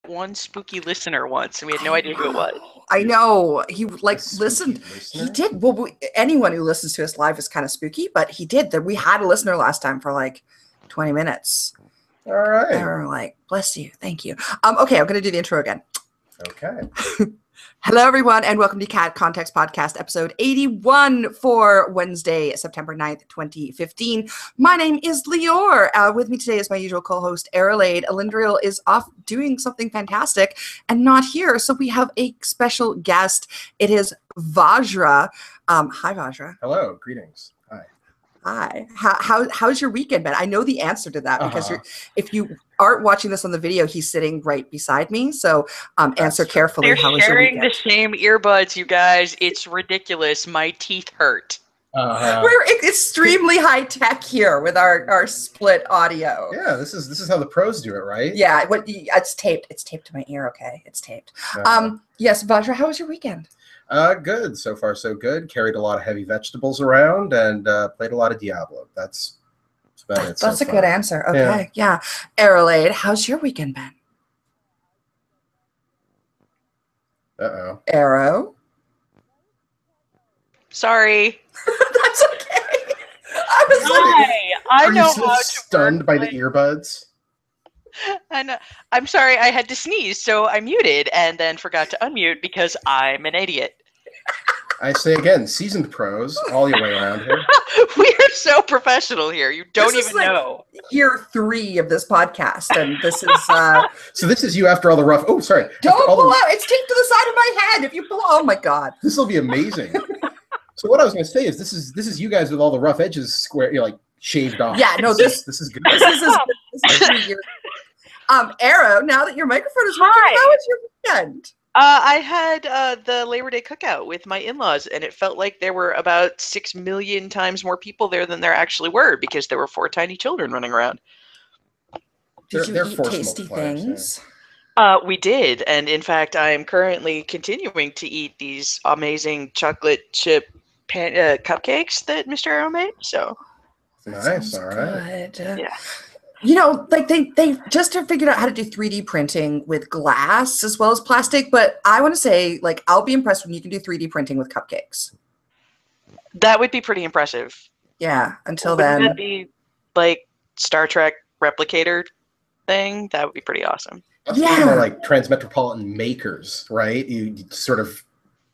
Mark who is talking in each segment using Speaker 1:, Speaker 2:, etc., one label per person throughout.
Speaker 1: one spooky listener once, and we had no idea who it was.
Speaker 2: I know. He listened.
Speaker 3: Listener?
Speaker 2: He did. Well, anyone who listens to us live is kind of spooky, but he did. We had a listener last time for like 20 minutes.
Speaker 3: All right.
Speaker 2: And we're like, bless you. Thank you. Okay, I'm going to do the intro again.
Speaker 3: Okay.
Speaker 2: Hello, everyone, and welcome to Cat Context Podcast, episode 81 for Wednesday, September 9th, 2015. My name is Liore. With me today is my usual co-host, Arolaide. Alindriel is off doing something fantastic and not here, so we have a special guest. It is Vajra. Hi, Vajra.
Speaker 3: Hello. Greetings. Hi.
Speaker 2: Hi. How's your weekend been? I know the answer to that because if you aren't watching this on the video, he's sitting right beside me. So answer carefully.
Speaker 1: They're
Speaker 2: how was your
Speaker 1: sharing
Speaker 2: weekend?
Speaker 1: the same earbuds, you guys. It's ridiculous. My teeth hurt.
Speaker 2: We're extremely high tech here with our split audio.
Speaker 3: Yeah, this is how the pros do it, right?
Speaker 2: Yeah, it's taped. It's taped to my ear. Okay, it's taped. Yes, Vajra, how was your weekend?
Speaker 3: Good. So far, so good. Carried a lot of heavy vegetables around and played a lot of Diablo. That's about it.
Speaker 2: That's
Speaker 3: so
Speaker 2: a
Speaker 3: far.
Speaker 2: good answer. Okay, yeah. Arolaide, how's your weekend been?
Speaker 3: Uh-oh.
Speaker 2: Arrow?
Speaker 1: Sorry.
Speaker 2: That's okay. I was
Speaker 1: I
Speaker 3: Are
Speaker 1: know
Speaker 3: you still
Speaker 1: how to
Speaker 3: stunned by the earbuds?
Speaker 1: I know. I'm sorry. I had to sneeze, so I muted and then forgot to unmute because I'm an idiot.
Speaker 3: I say again, seasoned pros all your way around here.
Speaker 1: We are so professional here. You don't
Speaker 2: This is
Speaker 1: even know.
Speaker 2: year 3 of this podcast, and this is
Speaker 3: So this is you after all the rough. Oh, sorry.
Speaker 2: don't
Speaker 3: After all
Speaker 2: pull
Speaker 3: the-
Speaker 2: out. It's taped to the side of my head. If you pull, oh my god.
Speaker 3: This will be amazing. So what I was going to say is this is you guys with all the rough edges square, like shaved off.
Speaker 2: Yeah, no, this
Speaker 3: is good.
Speaker 2: this is year. Arrow, now that your microphone is working,
Speaker 1: Hi.
Speaker 2: how was your weekend?
Speaker 1: I had the Labor Day cookout with my in-laws, and it felt like there were about 6 million times more people there than there actually were because there were 4 tiny children running around.
Speaker 2: Did you
Speaker 3: They're
Speaker 2: eat
Speaker 3: force
Speaker 2: tasty
Speaker 3: multipliers,
Speaker 2: things?
Speaker 1: We did, and in fact, I am currently continuing to eat these amazing chocolate chip cupcakes that Mr. Arrow made. So
Speaker 3: Nice.
Speaker 2: Sounds
Speaker 3: All right.
Speaker 2: good.
Speaker 1: Yeah.
Speaker 2: You know, like they just have figured out how to do 3D printing with glass as well as plastic, but I want to say, like, I'll be impressed when you can do 3D printing with cupcakes.
Speaker 1: that would be pretty impressive.
Speaker 2: Yeah, until
Speaker 1: Wouldn't
Speaker 2: then.
Speaker 1: that be like Star Trek replicator thing? That would be pretty awesome.
Speaker 3: That's
Speaker 2: Yeah.
Speaker 3: more like transmetropolitan makers, right? You sort of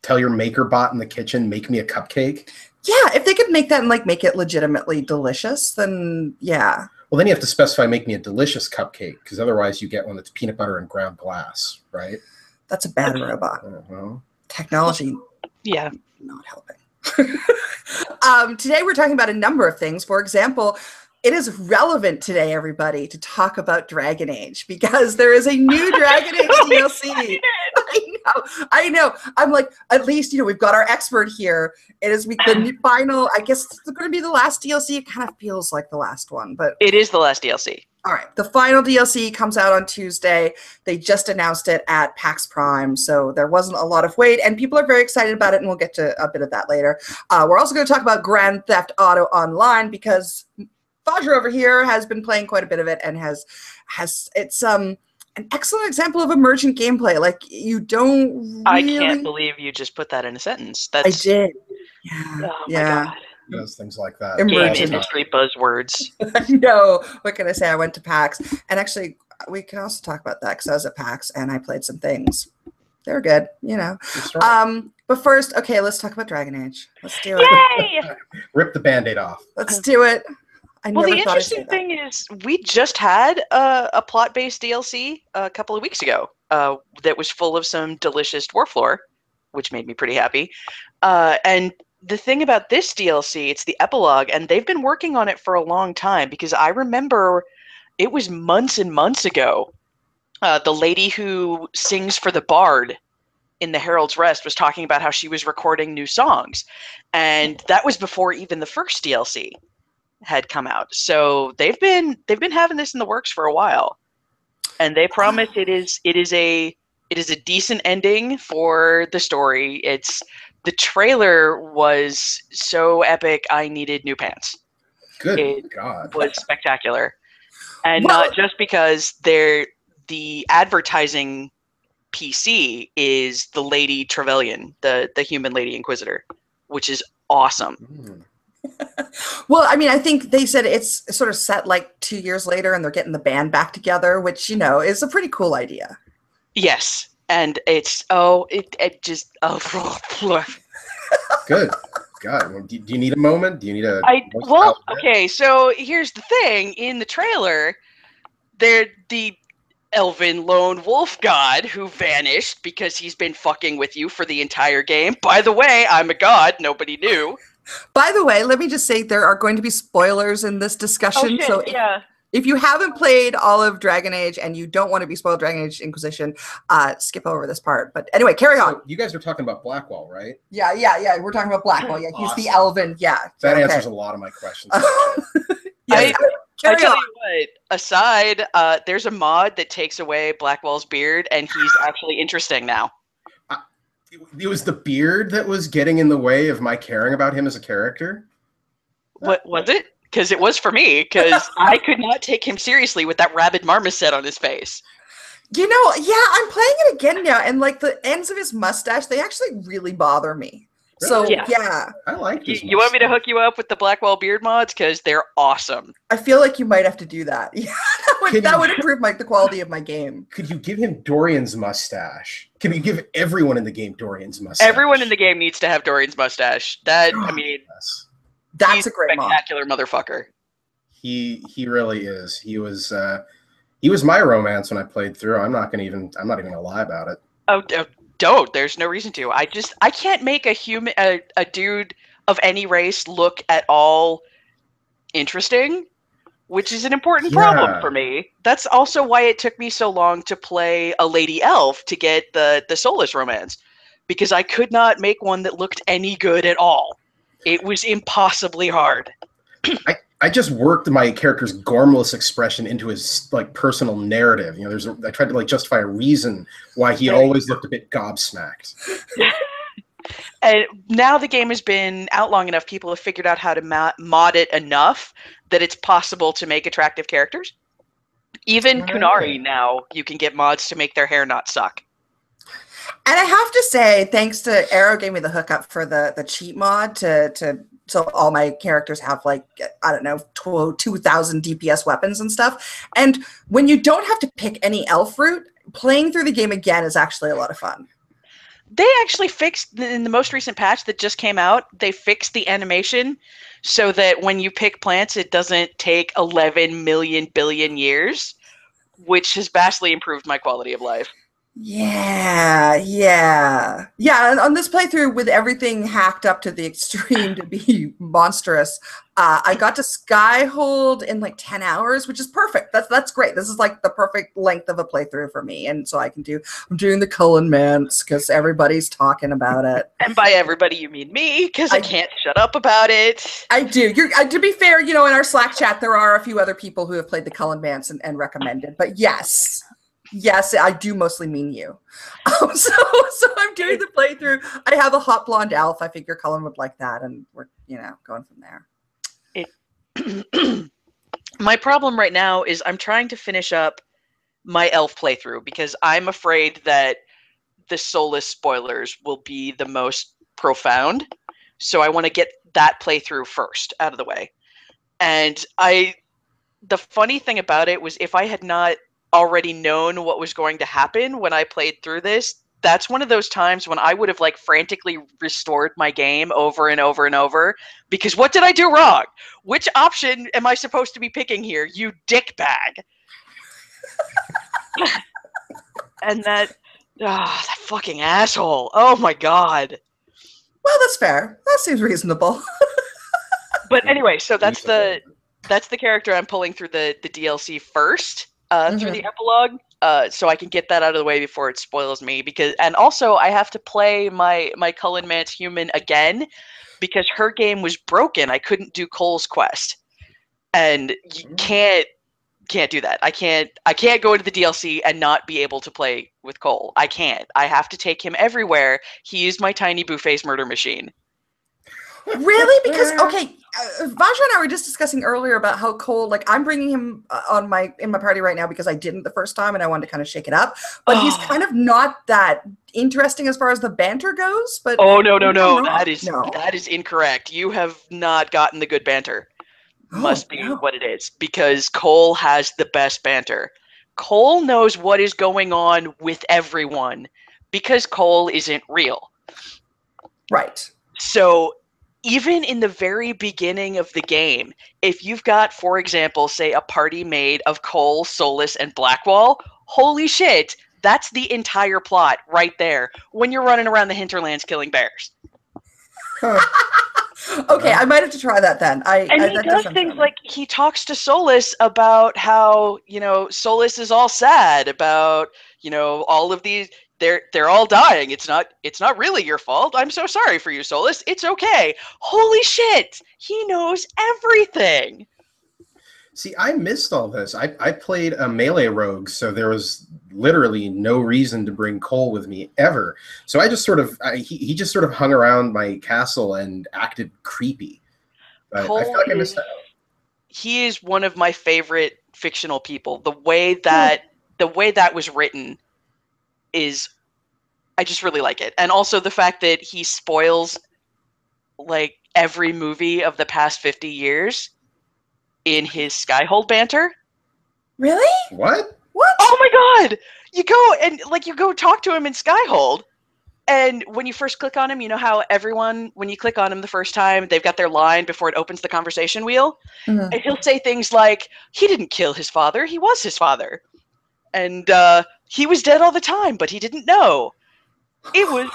Speaker 3: tell your maker bot in the kitchen, make me a cupcake.
Speaker 2: Yeah, if they could make that and like make it legitimately delicious, then yeah.
Speaker 3: Well, then you have to specify make me a delicious cupcake, because otherwise you get one that's peanut butter and ground glass, right?
Speaker 2: That's a bad robot.
Speaker 3: Well,
Speaker 2: Technology
Speaker 1: Yeah.
Speaker 2: not helping. Today we're talking about a number of things. For example, it is relevant today, everybody, to talk about Dragon Age because there is a new Dragon Age DLC. I know. I'm like, at least, we've got our expert here. It is the final, I guess it's going to be the last DLC. It kind of feels like the last one, but
Speaker 1: It is the last DLC.
Speaker 2: all right. The final DLC comes out on Tuesday. They just announced it at PAX Prime, so there wasn't a lot of wait, and people are very excited about it, and we'll get to a bit of that later. We're also going to talk about Grand Theft Auto Online because Vajra over here has been playing quite a bit of it and has it's an excellent example of emergent gameplay. Like, you don't
Speaker 1: I
Speaker 2: really...
Speaker 1: can't believe you just put that in a sentence.
Speaker 2: I
Speaker 1: That's
Speaker 2: did.
Speaker 1: Oh
Speaker 2: Yeah.
Speaker 1: my
Speaker 2: yeah.
Speaker 1: god.
Speaker 3: does things like that.
Speaker 2: Emergent.
Speaker 1: Game
Speaker 3: all the time.
Speaker 1: industry buzzwords.
Speaker 2: I know. What can I say? I went to PAX, and actually, we can also talk about that because I was at PAX and I played some things. They're good,
Speaker 3: That's right.
Speaker 2: But first, okay, let's talk about Dragon Age. Let's do it.
Speaker 1: Yay!
Speaker 3: Rip the Band-Aid off.
Speaker 2: Let's do it. I
Speaker 1: Well,
Speaker 2: never
Speaker 1: the
Speaker 2: thought I'd say
Speaker 1: interesting
Speaker 2: that.
Speaker 1: thing is we just had a plot-based DLC a couple of weeks ago that was full of some delicious dwarf lore, which made me pretty happy. And the thing about this DLC, it's the epilogue, and they've been working on it for a long time because I remember it was months and months ago. The lady who sings for the Bard in the Herald's Rest was talking about how she was recording new songs, and that was before even the first DLC had come out. So they've been having this in the works for a while, and they promise it is a decent ending for the story. The trailer was so epic. I needed new pants.
Speaker 3: Good
Speaker 1: It
Speaker 3: God.
Speaker 1: was spectacular, and
Speaker 2: Well-
Speaker 1: not just because they're the advertising PC is the Lady Trevelyan, the human Lady Inquisitor, which is awesome.
Speaker 2: Well, I mean, I think they said it's sort of set like 2 years later and they're getting the band back together, which, you know, is a pretty cool idea.
Speaker 1: Yes. And it's,
Speaker 3: Good. God, well, do you need a moment? Do you need a...
Speaker 1: okay, so here's the thing. In the trailer, they're the elven lone wolf god who vanished because he's been fucking with you for the entire game. By the way, I'm a god. Nobody knew.
Speaker 2: By the way, let me just say there are going to be spoilers in this discussion.
Speaker 1: Oh, shit,
Speaker 2: so if you haven't played all of Dragon Age and you don't want to be spoiled Dragon Age Inquisition, skip over this part. But anyway, carry on.
Speaker 3: You guys are talking about Blackwell, right?
Speaker 2: Yeah. We're talking about Blackwell. Yeah, he's
Speaker 3: Awesome.
Speaker 2: the elven. Yeah.
Speaker 3: That answers a lot of my questions.
Speaker 2: Yes,
Speaker 1: I tell you what, aside, there's a mod that takes away Blackwell's beard, and he's actually interesting now.
Speaker 3: It was the beard that was getting in the way of my caring about him as a character?
Speaker 1: What was it? Because it was for me, because I could not take him seriously with that rabid marmoset on his face.
Speaker 2: You know, yeah, I'm playing it again now, and like the ends of his mustache, they actually really bother me.
Speaker 3: Really?
Speaker 2: So, yeah.
Speaker 3: I like this.
Speaker 1: You want me to hook you up with the Blackwell beard mods? Because they're awesome.
Speaker 2: I feel like you might have to do that. Yeah, that would improve the quality of my game.
Speaker 3: Could you give him Dorian's mustache? Can you give everyone in the game Dorian's mustache?
Speaker 1: Everyone in the game needs to have Dorian's mustache. That, I mean,
Speaker 2: that's a great mod.
Speaker 1: Spectacular motherfucker.
Speaker 3: He really is. He was my romance when I played through. I'm not even gonna lie about it.
Speaker 1: Oh, don't. There's no reason to. I can't make a dude of any race look at all interesting, which is an important problem for me. That's also why it took me so long to play a lady elf to get the soulless romance, because I could not make one that looked any good at all. It was impossibly hard.
Speaker 3: I just worked my character's gormless expression into his like personal narrative. You know, I tried to like justify a reason why he always looked a bit gobsmacked.
Speaker 1: And now the game has been out long enough, people have figured out how to mod it enough that it's possible to make attractive characters. Even Kunari now, you can get mods to make their hair not suck.
Speaker 2: And I have to say, thanks to Arrow gave me the hookup for the cheat mod so all my characters have like, I don't know, 2,000 DPS weapons and stuff. And when you don't have to pick any elf route, playing through the game again is actually a lot of fun.
Speaker 1: They actually fixed, in the most recent patch that just came out, they fixed the animation so that when you pick plants, it doesn't take 11 million billion years, which has vastly improved my quality of life.
Speaker 2: Yeah. And on this playthrough, with everything hacked up to the extreme to be monstrous, I got to Skyhold in like 10 hours, which is perfect. That's great. This is like the perfect length of a playthrough for me, and so I'm doing the Cullen Mance because everybody's talking about it.
Speaker 1: And by everybody, you mean me, because I can't shut up about it.
Speaker 2: I do. To be fair, you know, in our Slack chat, there are a few other people who have played the Cullen Mance and recommended, but yes, I do mostly mean you. So I'm doing the playthrough. I have a hot blonde elf. I figure Cullen would like that, and we're going from there.
Speaker 1: My problem right now is I'm trying to finish up my elf playthrough because I'm afraid that the soulless spoilers will be the most profound. So I want to get that playthrough first out of the way. And the funny thing about it was if I had not already known what was going to happen when I played through this, that's one of those times when I would have like frantically restored my game over and over and over, because what did I do wrong? Which option am I supposed to be picking here, you dickbag? And that fucking asshole. Oh my god.
Speaker 2: Well, that's fair. That seems reasonable.
Speaker 1: But anyway, so that's the character I'm pulling through the DLC first. Through the epilogue, so I can get that out of the way before it spoils me. And also I have to play my Cullen Mance human again because her game was broken. I couldn't do Cole's quest, and you can't do that. I can't go into the DLC and not be able to play with Cole. I can't. I have to take him everywhere. He is my tiny Bouffet's murder machine.
Speaker 2: Really? Because okay, Vajra and I were just discussing earlier about how Cole, like I'm bringing him in my party right now because I didn't the first time and I wanted to kind of shake it up. But he's kind of not that interesting as far as the banter goes. But
Speaker 1: oh no, that is incorrect. You have not gotten the good banter. Must be what it is, because Cole has the best banter. Cole knows what is going on with everyone because Cole isn't real.
Speaker 2: Right.
Speaker 1: So even in the very beginning of the game, if you've got, for example, say a party made of Cole, Solus, and Blackwall, holy shit, that's the entire plot right there when you're running around the hinterlands killing bears.
Speaker 2: Okay, I might have to try that then.
Speaker 1: He does things like he talks to Solus about how, Solus is all sad about, all of these. They're all dying. It's not really your fault. I'm so sorry for you, Solus. It's okay. Holy shit! He knows everything.
Speaker 3: See, I missed all this. I played a melee rogue, so there was literally no reason to bring Cole with me ever. So I just he just sort of hung around my castle and acted creepy. But I feel like I missed out.
Speaker 1: He is one of my favorite fictional people. The way that was written is, I just really like it. And also the fact that he spoils like every movie of the past 50 years in his Skyhold banter.
Speaker 2: Really?
Speaker 3: What?
Speaker 1: Oh my god! You go talk to him in Skyhold, and when you first click on him, you know how when you click on him the first time, they've got their line before it opens the conversation wheel? Mm-hmm. And he'll say things like, he didn't kill his father, he was his father. And he was dead all the time, but he didn't know. It was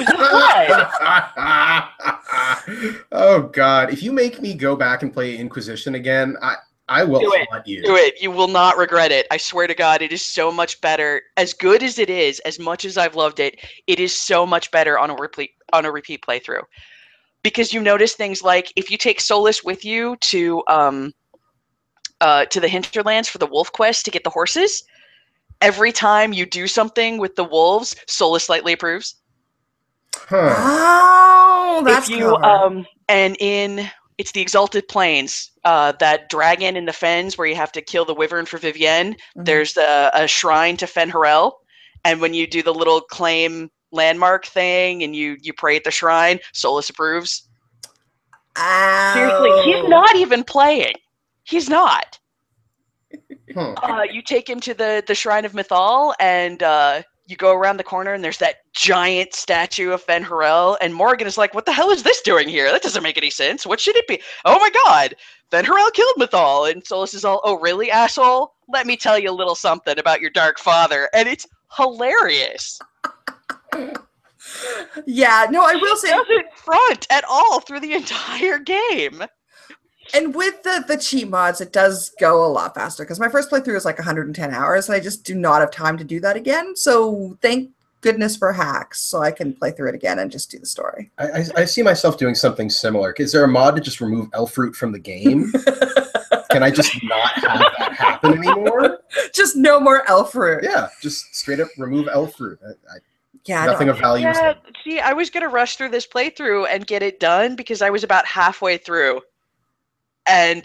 Speaker 1: a flood.
Speaker 3: Oh god! If you make me go back and play Inquisition again, I will haunt you.
Speaker 1: Do it. You will not regret it. I swear to God, it is so much better. As good as it is, as much as I've loved it, it is so much better on a repeat playthrough. Because you notice things like if you take Solus with you to the hinterlands for the wolf quest to get the horses. Every time you do something with the wolves, Solus slightly approves.
Speaker 3: Huh.
Speaker 2: Oh, that's clever.
Speaker 1: And it's the Exalted Plains, that dragon in the fens where you have to kill the wyvern for Vivienne. Mm-hmm. There's a shrine to Fen'Harel, and when you do the little claim landmark thing and you pray at the shrine, Solus approves.
Speaker 2: Ow.
Speaker 1: Seriously, he's not even playing. He's not.
Speaker 3: Huh.
Speaker 1: You take him to the Shrine of Mythal, and you go around the corner, and there's that giant statue of Fen'Harel, and Morgan is like, what the hell is this doing here? That doesn't make any sense. What should it be? Oh my god, Fen'Harel killed Mythal. And Solus is all, oh really, asshole? Let me tell you a little something about your dark father. And it's hilarious.
Speaker 2: Yeah, no, I will say...
Speaker 1: He doesn't front at all through the entire game.
Speaker 2: And with the cheat mods, it does go a lot faster because my first playthrough is like 110 hours. And I just do not have time to do that again. So thank goodness for hacks, so I can play through it again and just do the story.
Speaker 3: I see myself doing something similar. Is there a mod to just remove Elfroot from the game? Can I just not have that happen anymore?
Speaker 2: Just no more Elfroot.
Speaker 3: Yeah, just straight up remove Elfroot.
Speaker 2: Yeah,
Speaker 3: nothing of value.
Speaker 1: Yeah, see, I was gonna rush through this playthrough and get it done because I was about halfway through. And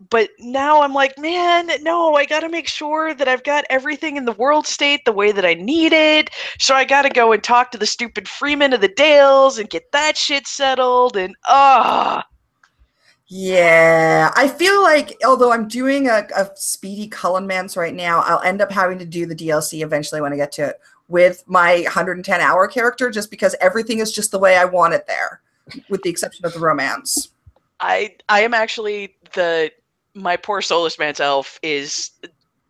Speaker 1: but now I'm like, man, no, I gotta make sure that I've got everything in the world state the way that I need it. So I gotta go and talk to the stupid Freeman of the Dales and get that shit settled. And
Speaker 2: yeah, I feel like although I'm doing a speedy Cullen Mance right now, I'll end up having to do the DLC eventually when I get to it with my 110-hour character, just because everything is just the way I want it there, with the exception of the romance.
Speaker 1: I am actually my poor Solus Mance elf is,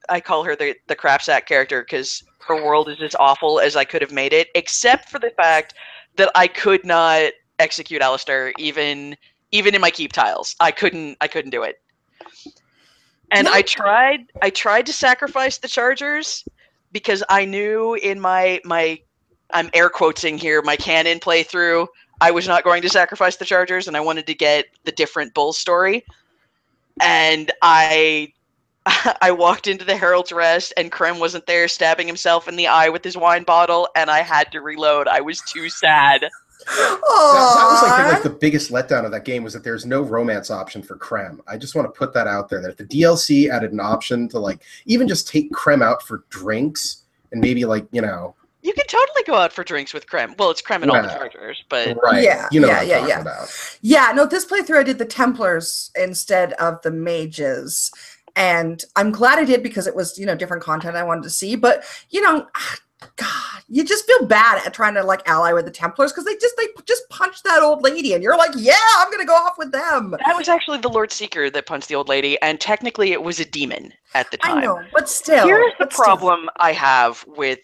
Speaker 1: I call her the crapsack character because her world is as awful as I could have made it, except for the fact that I could not execute Alistair even in my keep tiles. I couldn't do it. And no. I tried to sacrifice the chargers because I knew in my I'm air quoting here, my canon playthrough, I was not going to sacrifice the chargers, and I wanted to get the different bull story. And I walked into the Herald's Rest, and Krem wasn't there, stabbing himself in the eye with his wine bottle, and I had to reload. I was too sad.
Speaker 3: That was
Speaker 2: Aww.
Speaker 3: like the biggest letdown of that game was that there's no romance option for Krem. I just want to put that out there. That if the DLC added an option to like even just take Krem out for drinks and maybe like you
Speaker 1: can totally go out for drinks with Krem. Well, it's Krem and all the characters, but
Speaker 3: right,
Speaker 2: Yeah,
Speaker 3: you know what I'm
Speaker 2: yeah,
Speaker 3: talking
Speaker 2: yeah.
Speaker 3: about.
Speaker 2: Yeah, no, this playthrough I did the Templars instead of the mages. And I'm glad I did because it was, different content I wanted to see. But, God, you just feel bad at trying to like ally with the Templars because they just punched that old lady and you're like, yeah, I'm gonna go off with them.
Speaker 1: that was actually the Lord Seeker that punched the old lady, and technically it was a demon at the time.
Speaker 2: I know, but still.
Speaker 1: Here's the problem I have with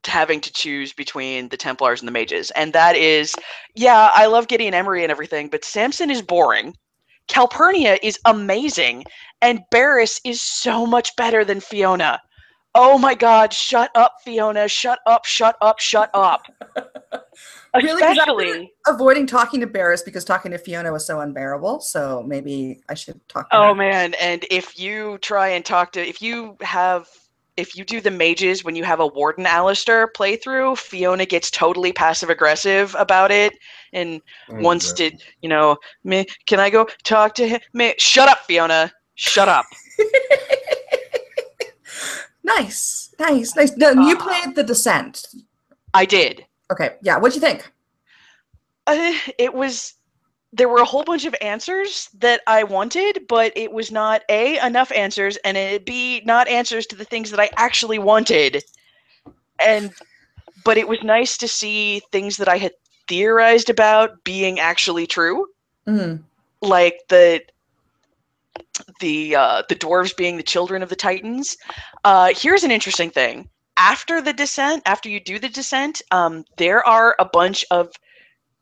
Speaker 1: having to choose between the Templars and the mages, and that is, yeah, I love Gideon Emery and everything, but Samson is boring. Calpurnia is amazing, and Barris is so much better than Fiona. Oh my god, shut up, Fiona. Shut up, shut up, shut up.
Speaker 2: Really? 'Cause
Speaker 1: Especially
Speaker 2: I'm avoiding talking to Barris because talking to Fiona was so unbearable. So maybe I should talk to her.
Speaker 1: oh man, and if you try and talk to if you do the mages when you have a Warden Alistair playthrough, Fiona gets totally passive aggressive about it and wants to, can I go talk to him? Shut up, Fiona. Shut up.
Speaker 2: Nice. No, you played The Descent.
Speaker 1: I did.
Speaker 2: Okay, yeah. What'd you think?
Speaker 1: There were a whole bunch of answers that I wanted, but it was not A, enough answers, and B, not answers to the things that I actually wanted. But it was nice to see things that I had theorized about being actually true.
Speaker 2: Mm.
Speaker 1: Like the dwarves being the children of the Titans. Here's an interesting thing. After you do the descent, there are a bunch of,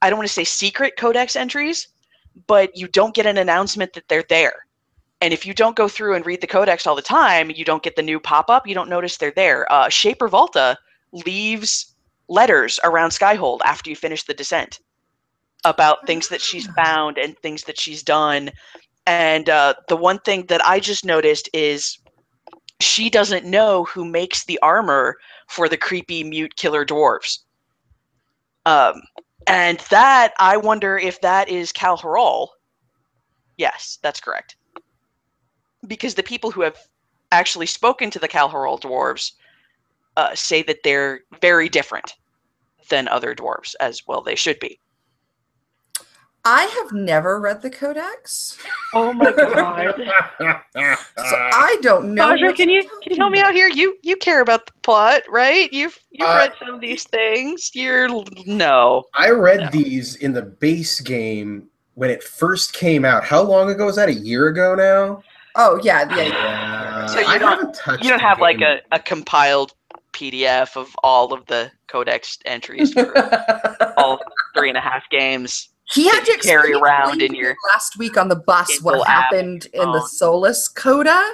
Speaker 1: I don't want to say secret codex entries, but you don't get an announcement that they're there. And if you don't go through and read the codex all the time, you don't get the new pop-up, you don't notice they're there. Shaper Volta leaves letters around Skyhold after you finish the descent about things that she's found and things that she's done. And the one thing that I just noticed is she doesn't know who makes the armor for the creepy mute killer dwarves. And that, I wonder if that is Cal Harol. Yes, that's correct. Because the people who have actually spoken to the Cal Harol dwarves say that they're very different than other dwarves, as well they should be.
Speaker 2: I have never read the codex.
Speaker 1: Oh my god!
Speaker 2: So I don't know.
Speaker 1: Vajra, can you help me out here? You care about the plot, right? You've read some of these things.
Speaker 3: I read these in the base game when it first came out. How long ago was that? A year ago now?
Speaker 2: Oh yeah.
Speaker 1: So you don't have like a compiled PDF of all of the codex entries for all 3.5 games.
Speaker 2: He had to
Speaker 1: carry around in your
Speaker 2: last week on the bus what happened in the Solus Coda.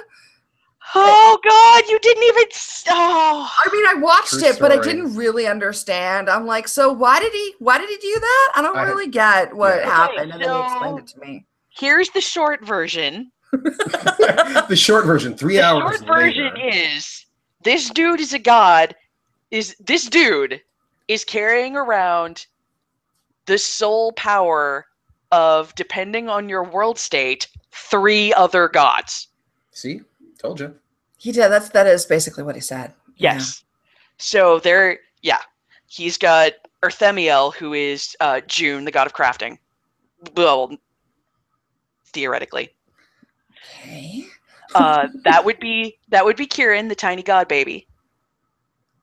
Speaker 1: Oh God, you didn't even. Oh.
Speaker 2: I mean, I watched it, but I didn't really understand. I'm like, so why did he do that? I don't really get what happened, and then he explained it to me.
Speaker 1: Here's the short version.
Speaker 3: The short version, 3 hours.
Speaker 1: The short version is this dude is a god. This dude is carrying around the sole power of, depending on your world state, 3 other gods.
Speaker 3: See? Told you.
Speaker 2: He did. That is basically what he said.
Speaker 1: Yes. Yeah. So he's got Erthemiel, who is June, the god of crafting. Well, theoretically.
Speaker 2: Okay.
Speaker 1: that would be Kieran, the tiny god baby.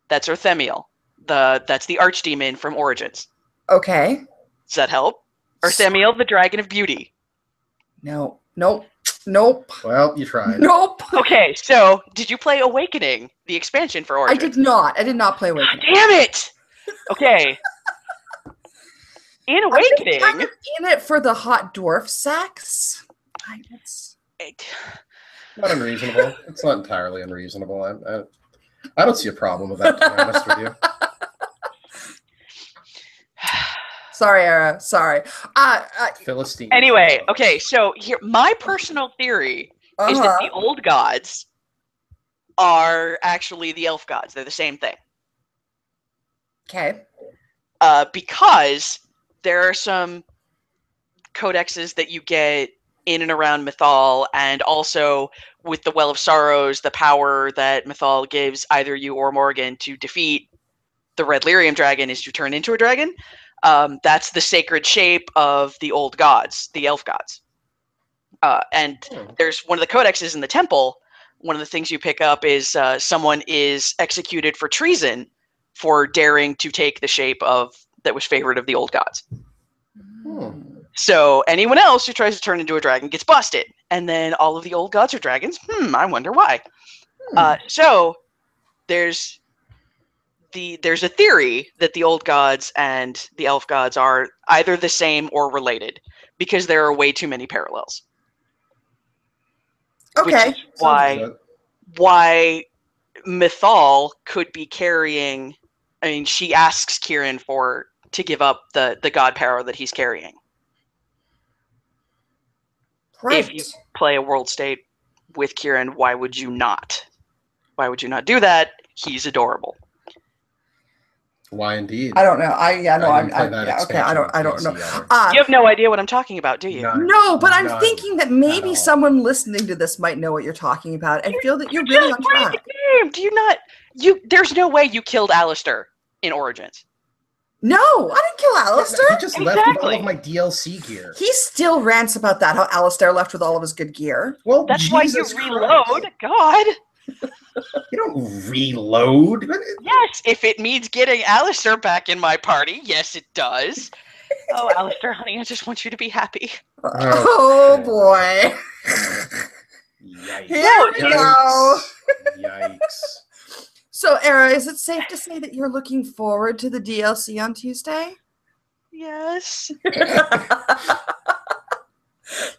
Speaker 1: That's Erthemiel. That's the archdemon from Origins.
Speaker 2: Okay.
Speaker 1: Does that help? Erthemiel, the dragon of beauty.
Speaker 2: Nope.
Speaker 3: Well, you tried.
Speaker 2: Nope.
Speaker 1: Okay, so did you play Awakening, the expansion for Origins?
Speaker 2: I did not. I did not play Awakening.
Speaker 1: Damn it! Okay. In Awakening,
Speaker 2: I'm in it for the hot dwarf sex.
Speaker 3: Not unreasonable. It's not entirely unreasonable. I don't see a problem with that, to be honest with you.
Speaker 2: Sorry, Era. Sorry.
Speaker 3: Philistine.
Speaker 1: Anyway, okay, so here, my personal theory is that the old gods are actually the elf gods. They're the same thing.
Speaker 2: Okay.
Speaker 1: Because there are some codexes that you get in and around Mythal, and also with the Well of Sorrows, the power that Mythal gives either you or Morgan to defeat the red lyrium dragon is to turn into a dragon. That's the sacred shape of the old gods, the elf gods. And there's one of the codexes in the temple. One of the things you pick up is someone is executed for treason for daring to take the shape that was favored of the old gods. So anyone else who tries to turn into a dragon gets busted. And then all of the old gods are dragons. I wonder why. So there's a theory that the old gods and the elf gods are either the same or related, because there are way too many parallels.
Speaker 2: Okay.
Speaker 1: Which is why Mythal could be carrying. I mean, she asks Kieran to give up the god power that he's carrying.
Speaker 2: Right.
Speaker 1: If you play a world state with Kieran, why would you not? Why would you not do that? He's adorable.
Speaker 3: Why indeed?
Speaker 2: I don't know. I don't know.
Speaker 1: You have no idea what I'm talking about, do you?
Speaker 2: No, but I'm thinking that maybe someone listening to this might know what you're talking about. I feel that you're really on track.
Speaker 1: Do you not? There's no way you killed Alistair in Origins.
Speaker 2: No, I didn't kill Alistair.
Speaker 3: He just left with all of my DLC gear.
Speaker 2: He still rants about that, how Alistair left with all of his good gear.
Speaker 3: Well,
Speaker 1: that's why you reload. God.
Speaker 3: You don't reload.
Speaker 1: Yes, if it means getting Alistair back in my party, yes, it does. Oh, Alistair, honey, I just want you to be happy.
Speaker 2: Oh boy.
Speaker 3: Yikes.
Speaker 2: Here we go.
Speaker 3: Yikes.
Speaker 2: So, Era, is it safe to say that you're looking forward to the DLC on Tuesday?
Speaker 1: Yes.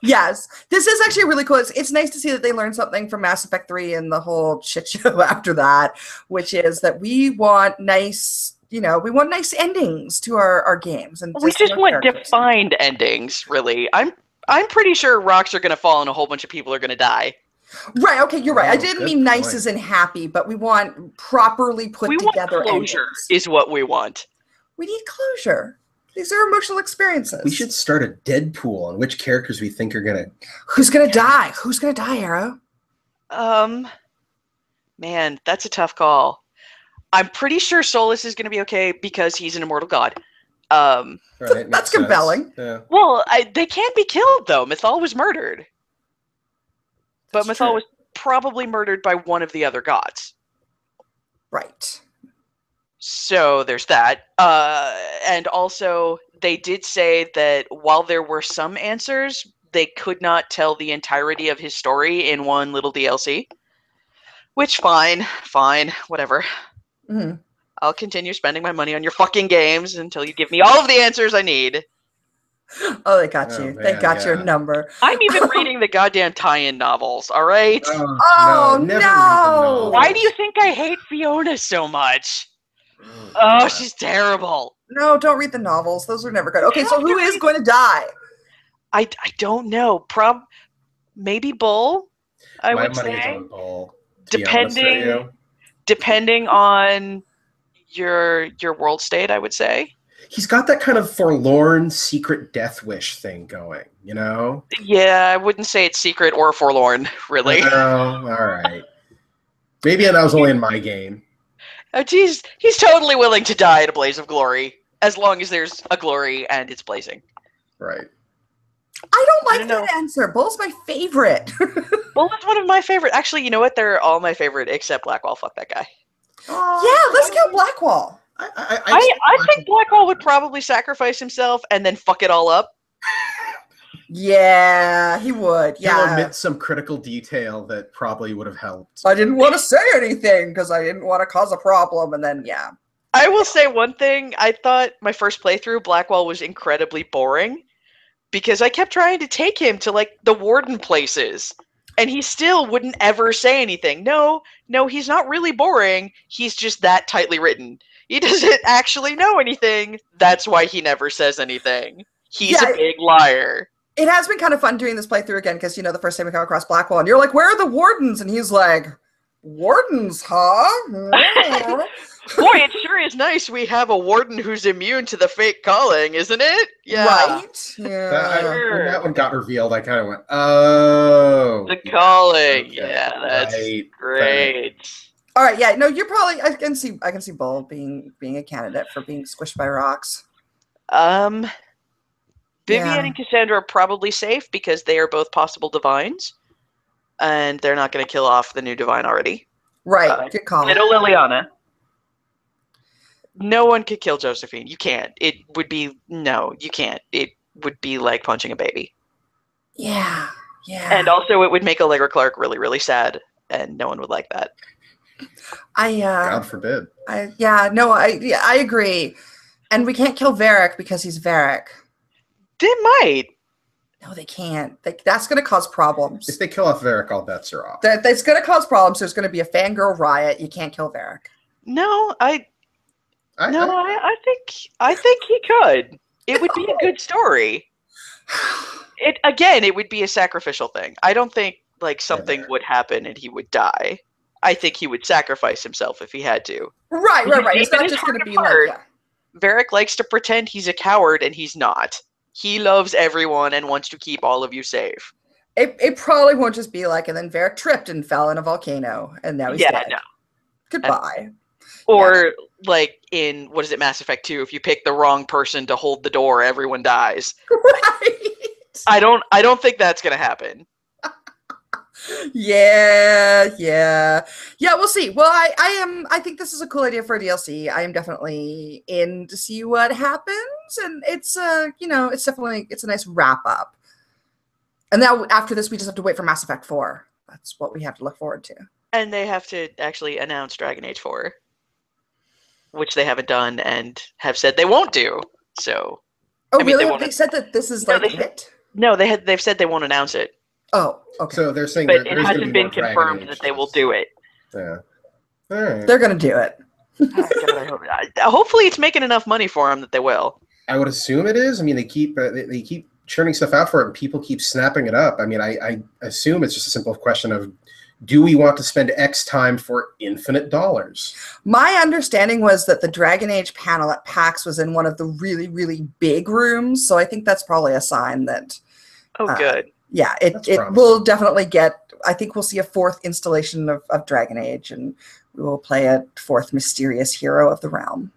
Speaker 2: Yes. This is actually really cool. It's nice to see that they learned something from Mass Effect 3 and the whole shit show after that, which is that we want nice endings to our games. And
Speaker 1: we just want defined endings, really. I'm pretty sure rocks are going to fall and a whole bunch of people are going to die.
Speaker 2: Right, okay, you're right. I didn't mean nice as in happy, but we want properly put together
Speaker 1: closure
Speaker 2: endings.
Speaker 1: Is what we want.
Speaker 2: We need closure. These are emotional experiences.
Speaker 3: We should start a Deadpool on which characters we think are gonna...
Speaker 2: Who's gonna die? Who's gonna die, Arrow?
Speaker 1: Man, that's a tough call. I'm pretty sure Solus is gonna be okay because he's an immortal god.
Speaker 3: Right,
Speaker 2: that's compelling.
Speaker 3: Yeah.
Speaker 1: Well, they can't be killed, though. Mythal was murdered. But Mythal was probably murdered by one of the other gods.
Speaker 2: Right.
Speaker 1: So there's that. And also, they did say that while there were some answers, they could not tell the entirety of his story in one little DLC. Which, fine, whatever.
Speaker 2: Mm-hmm.
Speaker 1: I'll continue spending my money on your fucking games until you give me all of the answers I need.
Speaker 2: Oh, they got you. They got your number.
Speaker 1: I'm even reading the goddamn tie-in novels, all right?
Speaker 2: Oh, no!
Speaker 1: Why do you think I hate Fiona so much? Oh, she's terrible.
Speaker 2: No, don't read the novels. Those are never good. Okay, so who is going to die?
Speaker 1: I don't know. Maybe Bull, I would say.
Speaker 3: On Bull,
Speaker 1: depending on your world state, I would say.
Speaker 3: He's got that kind of forlorn secret death wish thing going, you know?
Speaker 1: Yeah, I wouldn't say it's secret or forlorn, really.
Speaker 3: Oh, all right. Maybe that was only in my game.
Speaker 1: Oh, geez, he's totally willing to die at a blaze of glory, as long as there's a glory and it's blazing.
Speaker 3: Right.
Speaker 2: I don't like that answer. Bull's my favorite.
Speaker 1: Bull is one of my favorite. Actually, you know what? They're all my favorite except Blackwall. Fuck that guy.
Speaker 2: Yeah, let's kill Blackwall.
Speaker 1: I think Blackwall would probably sacrifice himself and then fuck it all up.
Speaker 2: Yeah, he would. Yeah.
Speaker 3: He'll omit some critical detail that probably would have helped.
Speaker 2: I didn't want to say anything because I didn't want to cause a problem, and then, yeah.
Speaker 1: I will say one thing. I thought my first playthrough, Blackwall was incredibly boring because I kept trying to take him to, like, the warden places, and he still wouldn't ever say anything. No, he's not really boring. He's just that tightly written. He doesn't actually know anything. That's why he never says anything. He's a big liar.
Speaker 2: It has been kind of fun doing this playthrough again because, the first time we come across Blackwall, and you're like, where are the wardens? And he's like, wardens, huh?
Speaker 1: Boy, it sure is nice. We have a warden who's immune to the fake calling, isn't it? Yeah.
Speaker 2: Right? Yeah.
Speaker 3: When that one got revealed, I kind of went, "Oh,
Speaker 1: The calling.
Speaker 3: okay,
Speaker 1: Yeah, that's
Speaker 3: right,
Speaker 1: great.
Speaker 2: All right, yeah, no, you're probably I can see Bull being a candidate for being squished by rocks.
Speaker 1: Vivian and Cassandra are probably safe because they are both possible divines, and they're not going to kill off the new divine already.
Speaker 2: Right, good call.
Speaker 1: Little Liliana. No one could kill Josephine. You can't. It would be you can't. It would be like punching a baby.
Speaker 2: Yeah.
Speaker 1: And also, it would make Allegra Clark really, really sad, and no one would like that.
Speaker 3: God forbid.
Speaker 2: I agree. And we can't kill Varric because he's Varric.
Speaker 1: They might.
Speaker 2: No, they can't. That's going to cause problems.
Speaker 3: If they kill off Varric, all bets are off.
Speaker 2: That's going to cause problems. There's going to be a fangirl riot. You can't kill Varric.
Speaker 1: No, I think he could. It would be a good story. It would be a sacrificial thing. I don't think something would happen and he would die. I think he would sacrifice himself if he had to.
Speaker 2: Right. It's not just going to be
Speaker 1: Varric likes to pretend he's a coward and he's not. He loves everyone and wants to keep all of you safe.
Speaker 2: It probably won't just be and then Varric tripped and fell in a volcano and now he's dead. No. Goodbye.
Speaker 1: Or in what is it, Mass Effect 2? If you pick the wrong person to hold the door, everyone dies.
Speaker 2: Right.
Speaker 1: I don't think that's gonna happen.
Speaker 2: Yeah. We'll see. Well, I think this is a cool idea for a DLC. I am definitely in to see what happens, and it's it's a nice wrap up. And now after this, we just have to wait for Mass Effect 4. That's what we have to look forward to.
Speaker 1: And they have to actually announce Dragon Age 4, which they haven't done and have said they won't do. So.
Speaker 2: Really? They said that this is it?
Speaker 1: No, they've said they won't announce it.
Speaker 2: Oh, okay.
Speaker 3: So they're saying,
Speaker 1: but it hasn't been confirmed that they will do it.
Speaker 3: Yeah, all right.
Speaker 2: They're gonna do it.
Speaker 1: Hopefully, it's making enough money for them that they will.
Speaker 3: I would assume it is. I mean, they keep churning stuff out for it, and people keep snapping it up. I mean, I assume it's just a simple question of, do we want to spend X time for infinite dollars?
Speaker 2: My understanding was that the Dragon Age panel at PAX was in one of the really, really big rooms, so I think that's probably a sign that.
Speaker 1: Oh, good.
Speaker 2: Yeah, it will definitely I think we'll see a 4th installation of Dragon Age, and we will play a 4th mysterious hero of the realm.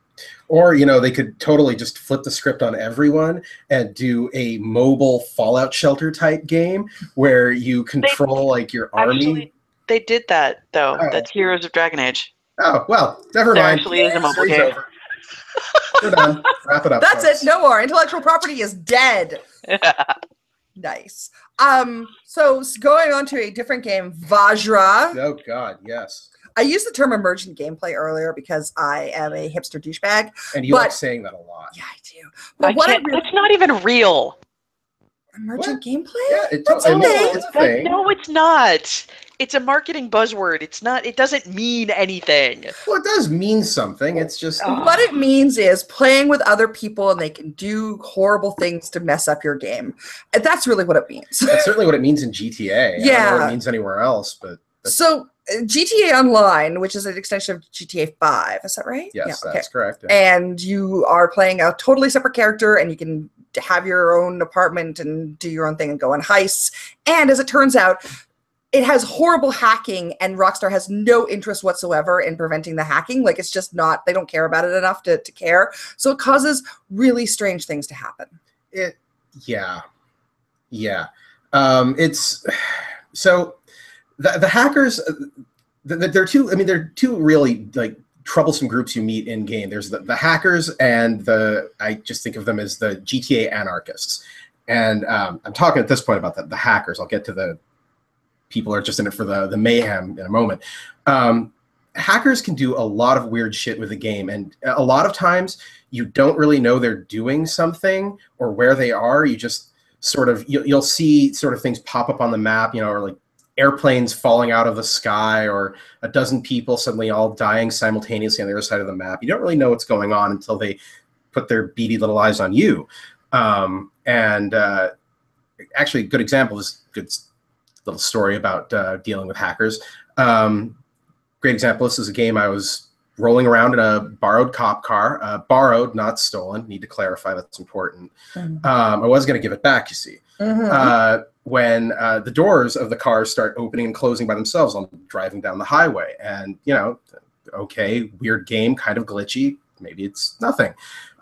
Speaker 3: Or, they could totally just flip the script on everyone and do a mobile Fallout Shelter type game where you control your army.
Speaker 1: Actually, they did that, though. Oh. That's Heroes of Dragon Age.
Speaker 3: Oh, well, never mind.
Speaker 1: There actually is a mobile game.
Speaker 3: We're done. Wrap it up.
Speaker 2: That's it. No more. Intellectual property is dead. Nice. So going on to a different game, Vajra.
Speaker 3: Oh God, yes.
Speaker 2: I used the term emergent gameplay earlier because I am a hipster douchebag.
Speaker 3: And you like saying that a lot.
Speaker 2: Yeah, I do. But
Speaker 1: it's not even real.
Speaker 2: Emergent gameplay?
Speaker 3: Yeah, it's a thing.
Speaker 1: No, it's not. It's a marketing buzzword. It's not. It doesn't mean anything.
Speaker 3: Well, it does mean something. It's just
Speaker 2: what it means is playing with other people, and they can do horrible things to mess up your game. And that's really what it means.
Speaker 3: That's certainly what it means in GTA.
Speaker 2: Yeah,
Speaker 3: I don't know what it means anywhere else, but
Speaker 2: so GTA Online, which is an extension of GTA 5, is that right?
Speaker 3: Yes, that's correct.
Speaker 2: Yeah. And you are playing a totally separate character, and you can have your own apartment and do your own thing and go on heists. And as it turns out, it has horrible hacking, and Rockstar has no interest whatsoever in preventing the hacking. It's just not, they don't care about it enough to care. So it causes really strange things to happen.
Speaker 3: Yeah. It's so the hackers, they're two really troublesome groups you meet in game. There's the hackers and I just think of them as the GTA anarchists. And I'm talking at this point about the hackers. I'll get to the people are just in it for the mayhem in a moment. Hackers can do a lot of weird shit with the game, and a lot of times you don't really know they're doing something or where they are. You just you'll see things pop up on the map, or airplanes falling out of the sky, or a dozen people suddenly all dying simultaneously on the other side of the map. You don't really know what's going on until they put their beady little eyes on you. Actually, a good example is good little story about dealing with hackers. Great example. This is a game I was rolling around in a borrowed cop car. Borrowed, not stolen. Need to clarify, that's important. I was going to give it back, you see. When the doors of the cars start opening and closing by themselves, I'm driving down the highway. And, you know, okay, weird game, kind of glitchy. Maybe it's nothing.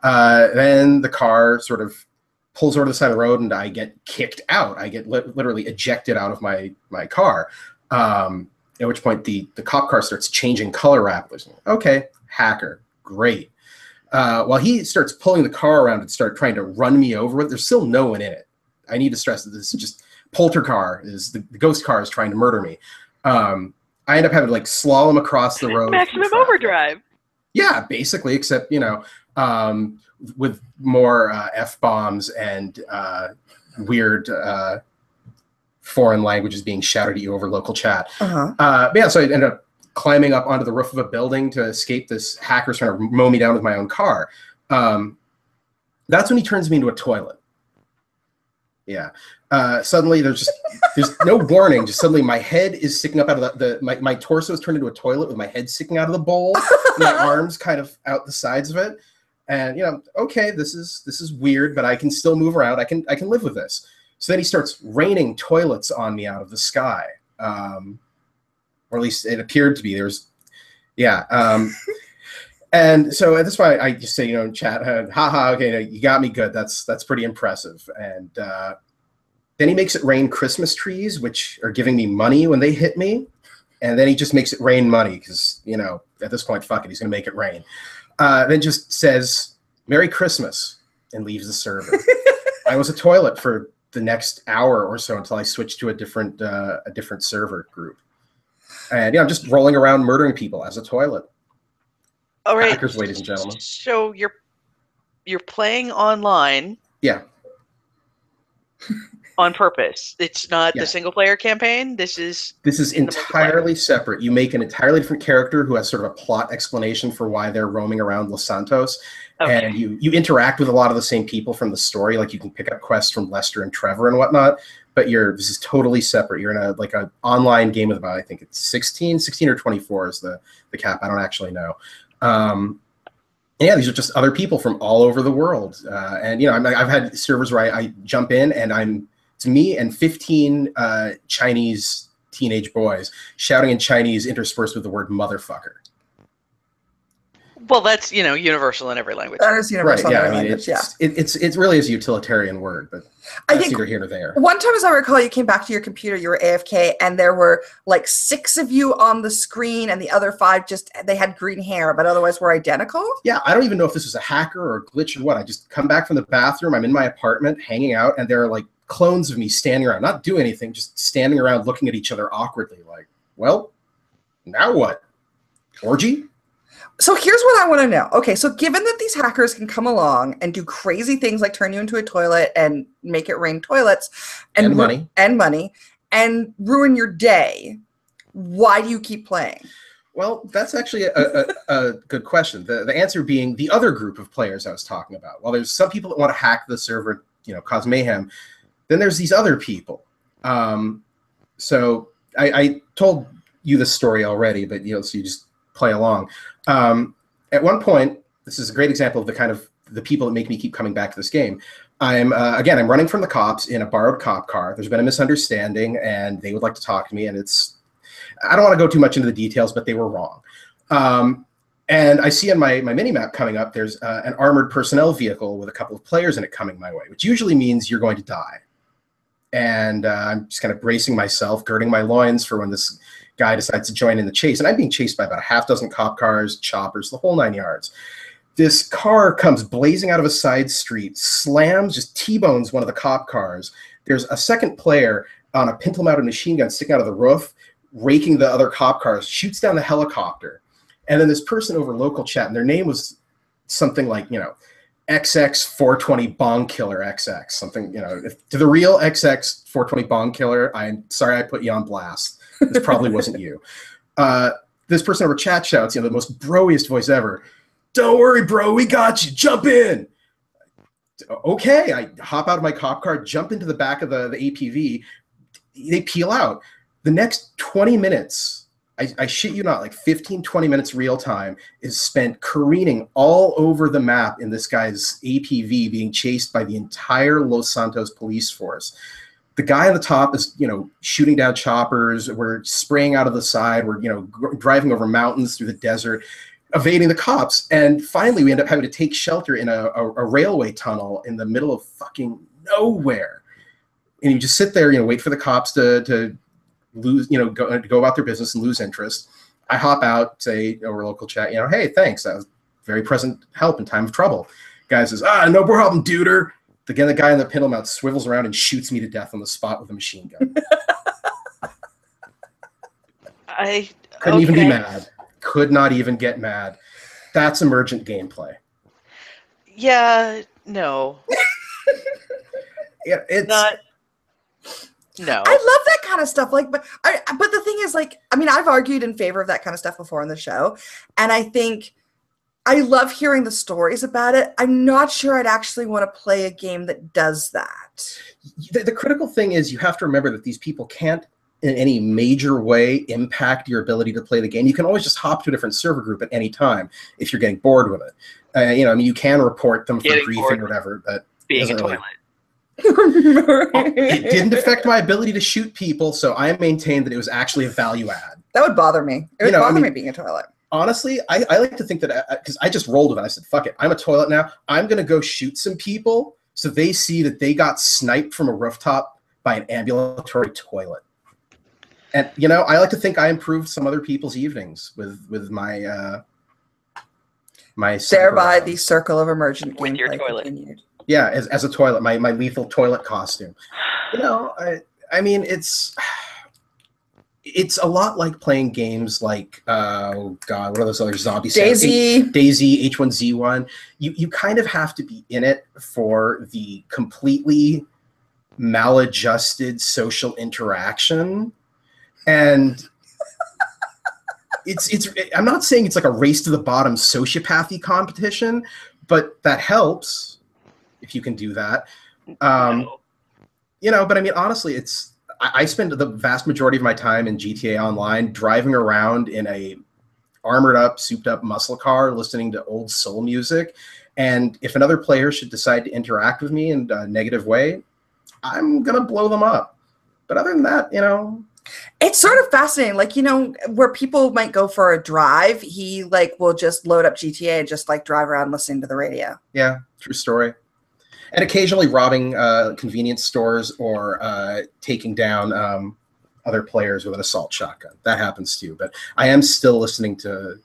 Speaker 3: Then the car sort of pulls over to the side of the road and I get kicked out. I get literally ejected out of my car. At which point the cop car starts changing color rapidly. Okay, hacker, great. While he starts pulling the car around and start trying to run me over with, there's still no one in it. I need to stress that this is just polter car, is the ghost car is trying to murder me. I end up having to like slalom across the road.
Speaker 1: Maximum overdrive.
Speaker 3: Yeah, basically, except, you know, with more F-bombs and weird foreign languages being shouted at you over local chat. But yeah, so I ended up climbing up onto the roof of a building to escape this hacker trying to mow me down with my own car. That's when he turns me into a toilet. Yeah. Suddenly there's no warning. Just suddenly my head is sticking up out of my torso is turned into a toilet with my head sticking out of the bowl, my arms kind of out the sides of it. And, you know, okay, this is weird, but I can still move around. I can live with this. So then he starts raining toilets on me out of the sky. Or at least it appeared to be. And so at this point, I just say, you know, in chat, haha, okay, you got me good. That's pretty impressive. And then he makes it rain Christmas trees, which are giving me money when they hit me. And then he just makes it rain money because, you know, at this point, fuck it, he's going to make it rain. Then just says, Merry Christmas, and leaves the server. I was a toilet for the next hour or so until I switched to a different server group. And, yeah, I'm just rolling around murdering people as a toilet.
Speaker 1: All right.
Speaker 3: Hackers, ladies and gentlemen.
Speaker 1: So you're playing online.
Speaker 3: Yeah.
Speaker 1: On purpose. It's not the single player campaign. This is
Speaker 3: entirely separate. You make an entirely different character who has sort of a plot explanation for why they're roaming around Los Santos. Okay. And you interact with a lot of the same people from the story. Like you can pick up quests from Lester and Trevor and whatnot, but this is totally separate. You're in an online game with about, I think it's 16 or 24 is the cap. I don't actually know. Yeah, these are just other people from all over the world. And, you know, I've had servers where I jump in and it's me and 15 Chinese teenage boys shouting in Chinese interspersed with the word motherfucker.
Speaker 1: Well, that's, you know, universal in every language.
Speaker 2: That is universal in every language,
Speaker 3: It really is a utilitarian word, but
Speaker 2: I think
Speaker 3: neither here nor there.
Speaker 2: One time, as I recall, you came back to your computer, you were AFK, and there were like 6 of you on the screen, and the other 5 they had green hair, but otherwise were identical?
Speaker 3: Yeah, I don't even know if this was a hacker or a glitch or what. I just come back from the bathroom, I'm in my apartment, hanging out, and there are like clones of me standing around, not doing anything, just standing around looking at each other awkwardly, like, well, now what? Orgy?
Speaker 2: So here's what I want to know. Okay, so given that these hackers can come along and do crazy things like turn you into a toilet and make it rain toilets and money and ruin your day, why do you keep playing?
Speaker 3: Well, that's actually a good question. The answer being the other group of players I was talking about. While there's some people that want to hack the server, you know, cause mayhem, then there's these other people. So I told you this story already, but you know, so you just play along. At one point, this is a great example of the people that make me keep coming back to this game. I'm running from the cops in a borrowed cop car. There's been a misunderstanding, and they would like to talk to me. And I don't want to go too much into the details, but they were wrong. And I see on my mini-map coming up, there's an armored personnel vehicle with a couple of players in it coming my way, which usually means you're going to die. And I'm just kind of bracing myself, girding my loins for when this guy decides to join in the chase. And I'm being chased by about a half dozen cop cars, choppers, the whole 9 yards. This car comes blazing out of a side street, slams, just T-bones one of the cop cars. There's a second player on a pintle-mounted machine gun sticking out of the roof, raking the other cop cars, shoots down the helicopter. And then this person over local chat, and their name was something like, you know, XX 420 Bong Killer XX, something, you know, to the real XX 420 Bong Killer, I'm sorry I put you on blast. This probably wasn't you. This person over chat shouts, you know, the most broiest voice ever. Don't worry, bro, we got you. Jump in. Okay, I hop out of my cop car, jump into the back of the APV. They peel out. The next 20 minutes, I shit you not, like 15, 20 minutes real time is spent careening all over the map in this guy's APV being chased by the entire Los Santos police force. The guy on the top is, shooting down choppers. We're spraying out of the side. We're, driving over mountains through the desert, evading the cops. And finally, we end up having to take shelter in a railway tunnel in the middle of fucking nowhere. And you just sit there, wait for the cops to lose, go about their business and lose interest. I hop out, say over local chat, hey, thanks. That was very present help in time of trouble. Guy says, no problem, duder. Again, the guy in the pintle mount swivels around and shoots me to death on the spot with a machine gun. Couldn't even be mad. Could not even get mad. That's emergent gameplay.
Speaker 1: Yeah, no.
Speaker 3: Yeah, it's
Speaker 1: not. No.
Speaker 2: I love that kind of stuff. But the thing is, I've argued in favor of that kind of stuff before on the show, and I think I love hearing the stories about it. I'm not sure I'd actually want to play a game that does that.
Speaker 3: The critical thing is you have to remember that these people can't in any major way impact your ability to play the game. You can always just hop to a different server group at any time if you're getting bored with it. You can report them for griefing or whatever, but
Speaker 1: being a toilet.
Speaker 3: It didn't affect my ability to shoot people, so I maintained that it was actually a value add.
Speaker 2: That would bother me. It would bother me being a toilet.
Speaker 3: Honestly, I like to think that, because I just rolled with it. I said, fuck it, I'm a toilet now. I'm going to go shoot some people so they see that they got sniped from a rooftop by an ambulatory toilet. And, I like to think I improved some other people's evenings with my my
Speaker 2: thereby the circle of emergent
Speaker 1: with your toilet.
Speaker 2: Continued.
Speaker 3: Yeah, as a toilet, my lethal toilet costume. I mean, it's a lot like playing games like, oh God, what are those other zombie
Speaker 2: Daisy,
Speaker 3: H1Z1. You kind of have to be in it for the completely maladjusted social interaction. And I'm not saying it's like a race to the bottom sociopathy competition, but that helps if you can do that.
Speaker 1: No.
Speaker 3: But I mean, honestly, I spend the vast majority of my time in GTA Online driving around in a armored up, souped up muscle car, listening to old soul music. And if another player should decide to interact with me in a negative way, I'm going to blow them up. But other than that,
Speaker 2: it's sort of fascinating. Where people might go for a drive, he will just load up GTA and just drive around listening to the radio.
Speaker 3: Yeah, true story. And occasionally robbing convenience stores or taking down other players with an assault shotgun. That happens too. But I am still listening to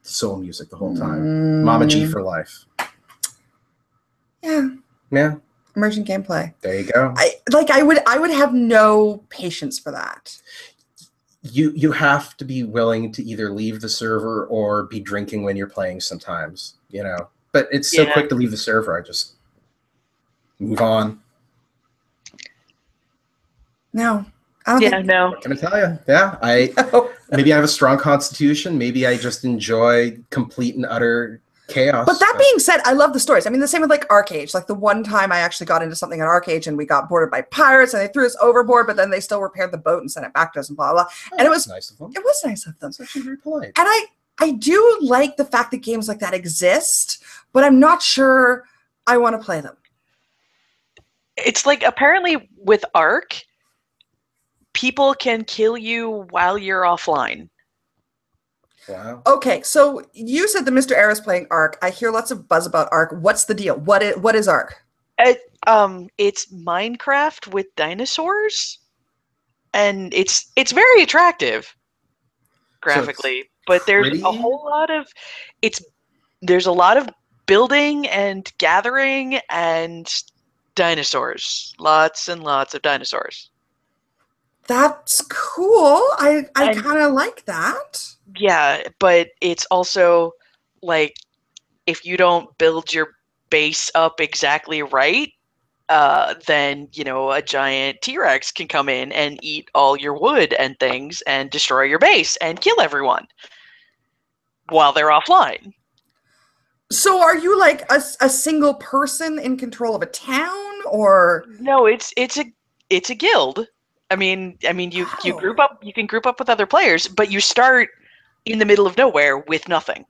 Speaker 3: soul music the whole time. Mama G for life.
Speaker 2: Yeah.
Speaker 3: Yeah.
Speaker 2: Emergent gameplay.
Speaker 3: There you go.
Speaker 2: I would have no patience for that.
Speaker 3: You have to be willing to either leave the server or be drinking when you're playing sometimes, But it's so quick to leave the server. I just move on.
Speaker 2: No. I don't think.
Speaker 1: No.
Speaker 3: What can I tell you? Yeah, maybe I have a strong constitution. Maybe I just enjoy complete and utter chaos.
Speaker 2: But that being said, I love the stories. I mean, the same with ARK. The one time I actually got into something at ARK and we got boarded by pirates and they threw us overboard, but then they still repaired the boat and sent it back to us and blah, blah.
Speaker 3: Oh,
Speaker 2: and it was
Speaker 3: nice of them.
Speaker 2: It was nice of them.
Speaker 3: That's actually very polite.
Speaker 2: And I do like the fact that games like that exist, but I'm not sure I want to play them.
Speaker 1: It's apparently with ARK, people can kill you while you're offline.
Speaker 3: Wow.
Speaker 2: Okay, so you said that Mr. Era's playing ARK. I hear lots of buzz about ARK. What's the deal? What is ARK?
Speaker 1: It's Minecraft with dinosaurs, and it's very attractive graphically, but there's a whole lot of there's a lot of building and gathering and dinosaurs. Lots and lots of dinosaurs.
Speaker 2: That's cool. I kind of like that.
Speaker 1: Yeah, but it's also if you don't build your base up exactly right, then a giant T-Rex can come in and eat all your wood and things and destroy your base and kill everyone while they're offline.
Speaker 2: So are you a single person in control of a town, or
Speaker 1: no? It's a guild. I mean, you group up. You can group up with other players, but you start in the middle of nowhere with nothing.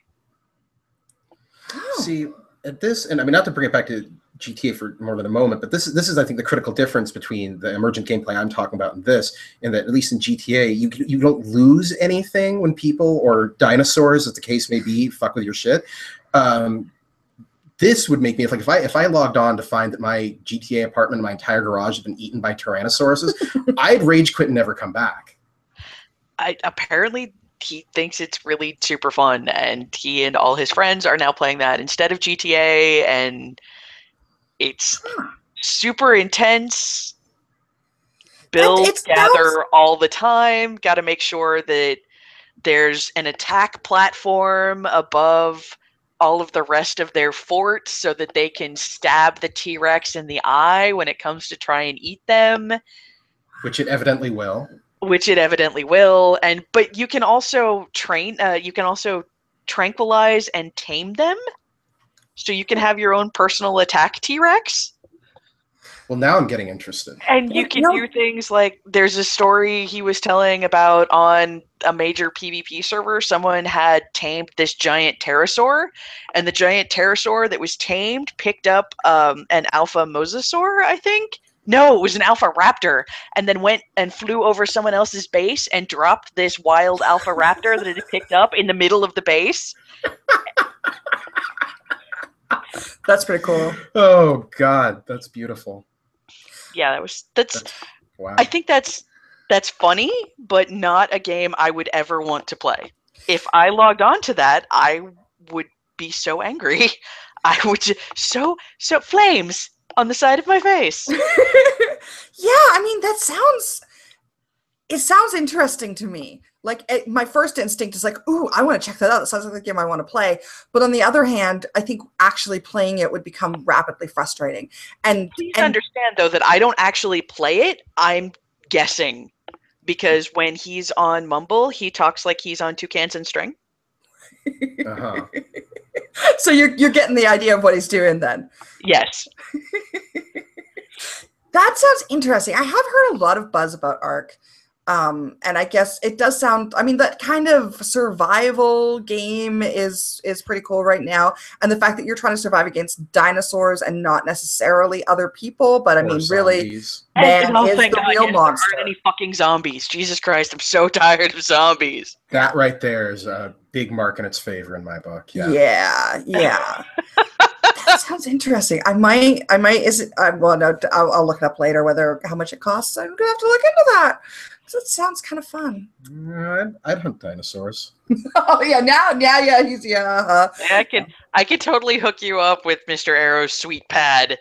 Speaker 3: See, at this, and I mean, not to bring it back to GTA for more than a moment, but this is, I think, the critical difference between the emergent gameplay I'm talking about and this, in that at least in GTA, you don't lose anything when people or dinosaurs, as the case may be, fuck with your shit. This would make me, if I logged on to find that my GTA apartment and my entire garage had been eaten by tyrannosauruses, I'd rage quit and never come back.
Speaker 1: Apparently he thinks it's really super fun, and he and all his friends are now playing that instead of GTA, and it's super intense. Build, gather all the time. Got to make sure that there's an attack platform above all of the rest of their fort so that they can stab the T-Rex in the eye when it comes to try and eat them.
Speaker 3: Which it evidently will. But you can also train, you can also tranquilize and tame them. So you can have your own personal attack T-Rex. Well, now I'm getting interested.
Speaker 1: And you can do things like, there's a story he was telling about on a major PvP server. Someone had tamed this giant pterosaur, and the giant pterosaur that was tamed picked up an alpha mosasaur, I think. No, it was an alpha raptor, and then went and flew over someone else's base and dropped this wild alpha raptor that it had picked up in the middle of the base.
Speaker 2: That's pretty cool.
Speaker 3: Oh God, that's beautiful.
Speaker 1: Yeah, that's
Speaker 3: wow.
Speaker 1: I think that's funny, but not a game I would ever want to play. If I logged on to that, I would be so angry. I would just so flames on the side of my face.
Speaker 2: Yeah, I mean, it sounds interesting to me. Like, my first instinct is like, ooh, I want to check that out. That sounds like a game I want to play. But on the other hand, I think actually playing it would become rapidly frustrating. And
Speaker 1: please understand, though, that I don't actually play it. I'm guessing. Because when he's on Mumble, he talks like he's on Two Cans and String.
Speaker 3: Uh-huh.
Speaker 2: So you're getting the idea of what he's doing then?
Speaker 1: Yes.
Speaker 2: That sounds interesting. I have heard a lot of buzz about ARK. And I guess it does sound, I mean, that kind of survival game is pretty cool right now. And the fact that you're trying to survive against dinosaurs and not necessarily other people, but I mean, really, man is the real monster.
Speaker 1: There aren't any fucking zombies. Jesus Christ, I'm so tired of zombies.
Speaker 3: That right there is a big mark in its favor in my book.
Speaker 2: Yeah. That sounds interesting. I might, well, no, I'll look it up later, how much it costs. I'm going to have to look into that. It sounds kind of fun.
Speaker 3: I'd hunt dinosaurs.
Speaker 2: Oh yeah,
Speaker 1: I could totally hook you up with Mr. Arrow's sweet pad.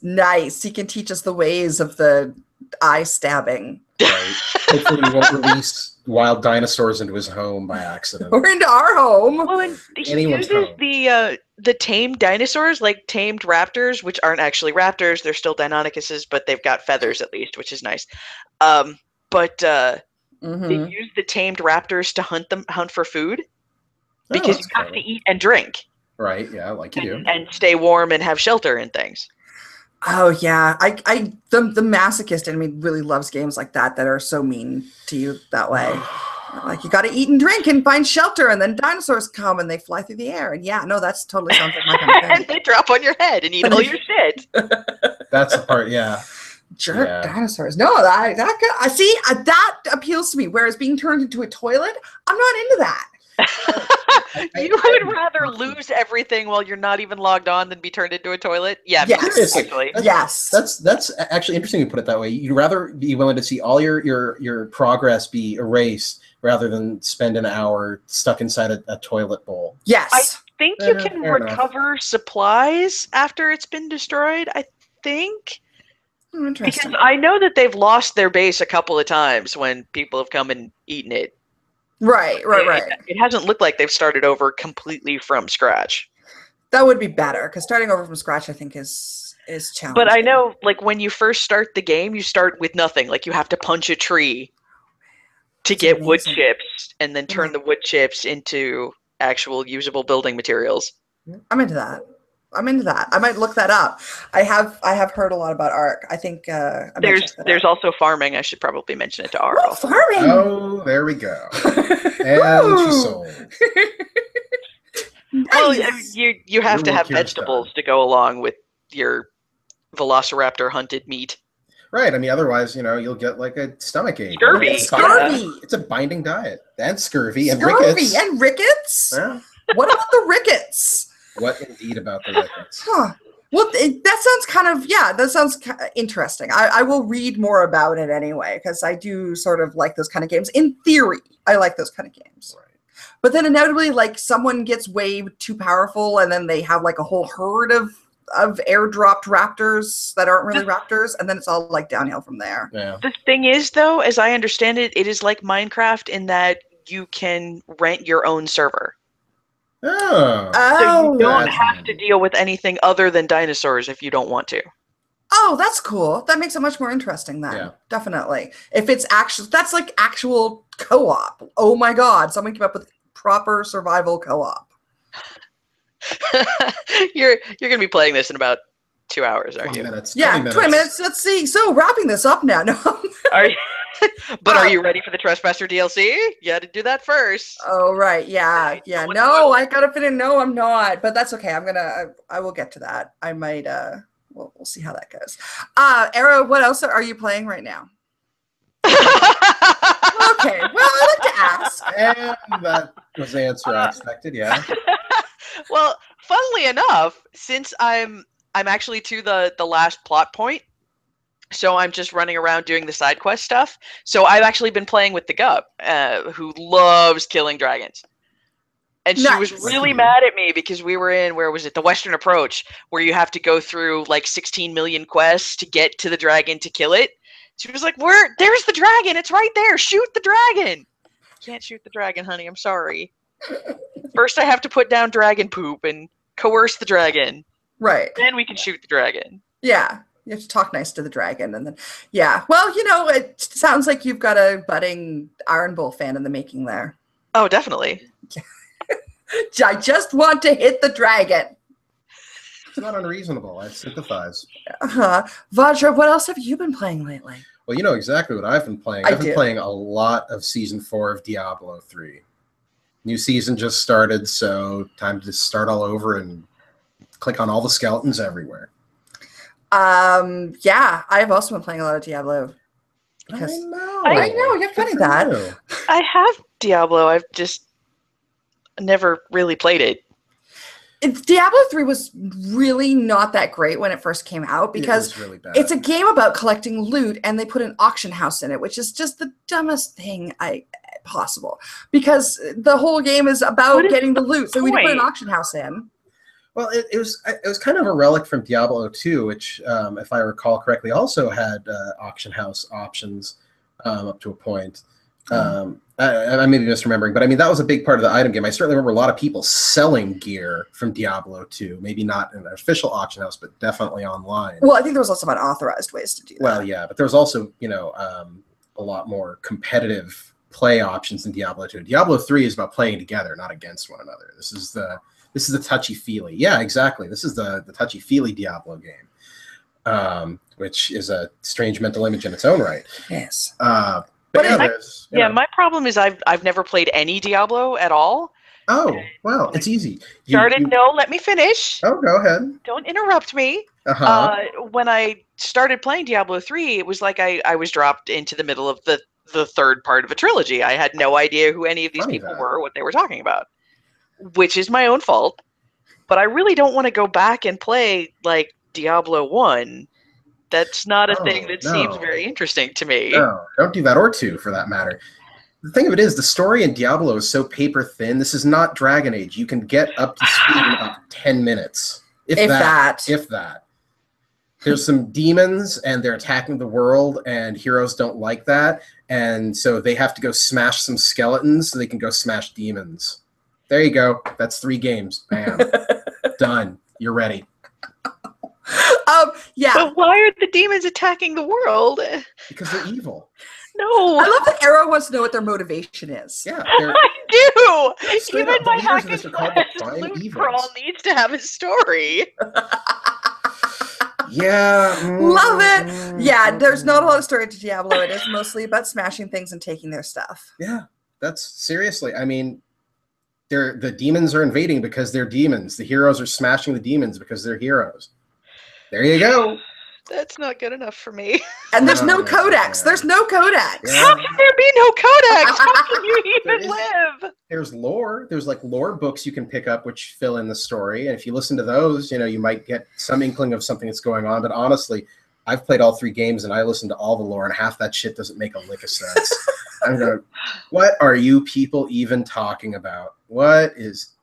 Speaker 2: Nice. He can teach us the ways of the eye stabbing.
Speaker 3: Right. Hopefully he won't release wild dinosaurs into his home by accident.
Speaker 2: Or into our home.
Speaker 1: Well, and he uses the tamed dinosaurs, like tamed raptors, which aren't actually raptors. They're still Deinonychuses, but they've got feathers at least, which is nice. They use the tamed raptors to hunt for food because you have to eat and drink.
Speaker 3: Right, yeah, like you do.
Speaker 1: And stay warm and have shelter and things.
Speaker 2: Oh yeah, the masochist in me really loves games like that are so mean to you that way. Like, you got to eat and drink and find shelter, and then dinosaurs come and they fly through the air. And yeah, no, that's totally sounds like my kind of thing.
Speaker 1: And they drop on your head and eat all your shit.
Speaker 3: That's the part, yeah.
Speaker 2: Jerk dinosaurs. No, that appeals to me. Whereas being turned into a toilet, I'm not into that.
Speaker 1: You would rather lose everything while you're not even logged on than be turned into a toilet? Yeah,
Speaker 2: yes.
Speaker 1: Actually.
Speaker 2: Yes.
Speaker 3: That's actually interesting to put it that way. You'd rather be willing to see all your progress be erased rather than spend an hour stuck inside a toilet bowl.
Speaker 2: Yes.
Speaker 1: I think you can recover supplies after it's been destroyed, I think.
Speaker 2: Interesting.
Speaker 1: Because I know that they've lost their base a couple of times when people have come and eaten it.
Speaker 2: Right.
Speaker 1: It hasn't looked like they've started over completely from scratch.
Speaker 2: That would be better, because starting over from scratch, I think, is challenging.
Speaker 1: But I know, like, when you first start the game, you start with nothing. Like, you have to punch a tree to get wood chips, and then turn the wood chips into actual usable building materials.
Speaker 2: I'm into that. I'm into that. I might look that up. I have heard a lot about ARK. I think I might check that
Speaker 1: there's
Speaker 2: out.
Speaker 1: also farming. I should probably mention it to
Speaker 2: Oh,
Speaker 1: Arl.
Speaker 2: farming.
Speaker 3: Oh, there we go. And she
Speaker 2: Ooh.
Speaker 3: sold.
Speaker 1: Well, I
Speaker 2: Nice.
Speaker 1: mean, you have
Speaker 3: Your
Speaker 1: to
Speaker 3: work
Speaker 1: have
Speaker 3: here is
Speaker 1: vegetables
Speaker 3: done.
Speaker 1: to go along with your Velociraptor hunted meat.
Speaker 3: Right. I mean, otherwise, you'll get like a stomach ache.
Speaker 1: Scurvy.
Speaker 2: And scurvy.
Speaker 3: It's a binding diet. And scurvy and
Speaker 2: Scurvy
Speaker 3: rickets.
Speaker 2: and rickets.
Speaker 3: Yeah.
Speaker 2: What about the rickets?
Speaker 3: What indeed about the rickets?
Speaker 2: Huh. Well, that sounds that sounds interesting. I will read more about it anyway, because I do sort of like those kind of games. In theory, I like those kind of games.
Speaker 3: Right.
Speaker 2: But then inevitably, like, someone gets way too powerful, and then they have like a whole herd of airdropped raptors that aren't really raptors, and then it's all like downhill from there.
Speaker 3: Yeah.
Speaker 1: The thing is, though, as I understand it, it is like Minecraft in that you can rent your own server.
Speaker 3: Oh.
Speaker 1: So you don't
Speaker 3: that's
Speaker 1: have to
Speaker 3: handy.
Speaker 1: deal with anything other than dinosaurs if you don't want to.
Speaker 2: Oh, that's cool. That makes it much more interesting then.
Speaker 3: Yeah.
Speaker 2: Definitely. If it's actually, that's like actual co-op. Oh my God. Someone came up with proper survival co-op.
Speaker 1: You're gonna be playing this in about 2 hours, aren't
Speaker 3: 20
Speaker 1: you?
Speaker 3: minutes.
Speaker 2: Yeah, 20 minutes. Let's see. So wrapping this up now. No.
Speaker 1: Are you? But are you ready for the Trespasser DLC? You had to do that first.
Speaker 2: Oh, right. Yeah. Yeah. No, I gotta fit in. No, I'm not. But that's okay. I will get to that. I might, we'll see how that goes. Arrow, what else are you playing right now? Okay. Well, I like to ask.
Speaker 3: And that was the answer I expected, yeah.
Speaker 1: Well, funnily enough, since I'm actually to the last plot point, so I'm just running around doing the side quest stuff. So I've actually been playing with the Gub, who loves killing dragons. And she was really mad at me because we were in, where was it? The Western Approach, where you have to go through like 16 million quests to get to the dragon to kill it. She was like, there's the dragon. It's right there. Shoot the dragon. Can't shoot the dragon, honey. I'm sorry. First, I have to put down dragon poop and coerce the dragon.
Speaker 2: Right.
Speaker 1: Then we can shoot the dragon.
Speaker 2: Yeah. You have to talk nice to the dragon, and then, yeah. Well, it sounds like you've got a budding Iron Bull fan in the making there.
Speaker 1: Oh, definitely.
Speaker 2: I just want to hit the dragon.
Speaker 3: It's not unreasonable. I sympathize.
Speaker 2: Vajra, what else have you been playing lately?
Speaker 3: Well, you know exactly what I've been playing. I've been playing a lot of Season 4 of Diablo 3. New season just started, so time to just start all over and click on all the skeletons everywhere.
Speaker 2: Yeah, I've also been playing a lot of Diablo. Because I know, you're funny that.
Speaker 1: I have Diablo. I've just never really played it.
Speaker 2: Diablo 3 was really not that great when it first came out, because
Speaker 3: it was really bad.
Speaker 2: It's a game about collecting loot, and they put an auction house in it, which is just the dumbest thing possible. Because the whole game is about getting the loot, so we put an auction house in.
Speaker 3: Well, it was kind of a relic from Diablo 2, which, if I recall correctly, also had auction house options up to a point. I may be misremembering, but I mean, that was a big part of the item game. I certainly remember a lot of people selling gear from Diablo 2, maybe not in an official auction house, but definitely online.
Speaker 2: Well, I think there was also unauthorized ways to do that.
Speaker 3: Well, yeah, but there was also, a lot more competitive play options in Diablo 2. Diablo 3 is about playing together, not against one another. This is the touchy-feely. Yeah, exactly. This is the touchy-feely Diablo game, which is a strange mental image in its own right.
Speaker 2: Yes.
Speaker 3: But
Speaker 1: my problem is I've never played any Diablo at all.
Speaker 3: Oh, well, it's easy.
Speaker 1: Let me finish.
Speaker 3: Oh, go ahead.
Speaker 1: Don't interrupt me. When I started playing Diablo 3, it was like I was dropped into the middle of the third part of a trilogy. I had no idea who any of these people were or what they were talking about, which is my own fault. But I really don't want to go back and play, like, Diablo 1. That's not a thing that seems very interesting to me.
Speaker 3: No, don't do that, or 2, for that matter. The thing of it is, the story in Diablo is so paper thin. This is not Dragon Age. You can get up to speed in about 10 minutes. If that. There's some demons, and they're attacking the world, and heroes don't like that. And so they have to go smash some skeletons so they can go smash demons. There you go. That's 3 games. Bam. Done. You're ready.
Speaker 2: Yeah.
Speaker 1: But why are the demons attacking the world?
Speaker 3: Because they're evil.
Speaker 1: No.
Speaker 2: I love that Arrow wants to know what their motivation is.
Speaker 3: Yeah,
Speaker 1: I do.
Speaker 3: straight
Speaker 1: Even
Speaker 3: up, the
Speaker 1: my
Speaker 3: leaders
Speaker 1: hack
Speaker 3: of this
Speaker 1: and
Speaker 3: are called the
Speaker 1: slash
Speaker 3: prime
Speaker 1: loot
Speaker 3: evils.
Speaker 1: crawl needs to have a story.
Speaker 3: Yeah.
Speaker 2: Love it. Yeah, there's not a lot of story to Diablo. It is mostly about smashing things and taking their stuff.
Speaker 3: Yeah, that's seriously. I mean, the demons are invading because they're demons. The heroes are smashing the demons because they're heroes. There you go.
Speaker 1: That's not good enough for me.
Speaker 2: And there's no
Speaker 3: Oh,
Speaker 2: codex.
Speaker 3: man.
Speaker 2: There's no codex.
Speaker 3: Yeah.
Speaker 1: How can there be no codex? How can you even live?
Speaker 3: There's lore. There's like lore books you can pick up which fill in the story. And if you listen to those, you know, you might get some inkling of something that's going on. But honestly, I've played all 3 games and I listened to all the lore, and half that shit doesn't make a lick of sense. I'm going, what are you people even talking about? What is...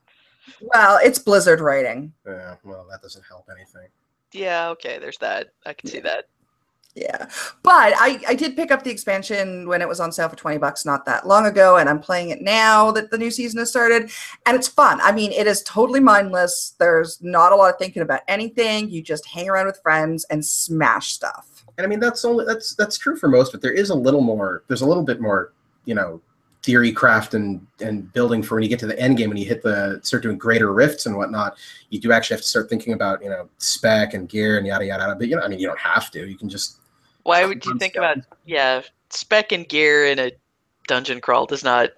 Speaker 2: Well, it's Blizzard writing.
Speaker 3: Yeah, well, that doesn't help anything.
Speaker 1: Yeah, okay, there's that. I can see that.
Speaker 2: Yeah. But I did pick up the expansion when it was on sale for $20 not that long ago, and I'm playing it now that the new season has started, and it's fun. I mean, it is totally mindless. There's not a lot of thinking about anything. You just hang around with friends and smash stuff.
Speaker 3: And I mean, that's true for most, but there's a little bit more, you know, theory craft and building for when you get to the end game and you start doing greater rifts and whatnot. You do actually have to start thinking about, you know, spec and gear and yada yada. But you know, I mean, you don't have to. You can just...
Speaker 1: Why would you think about spec and gear in a dungeon crawl does not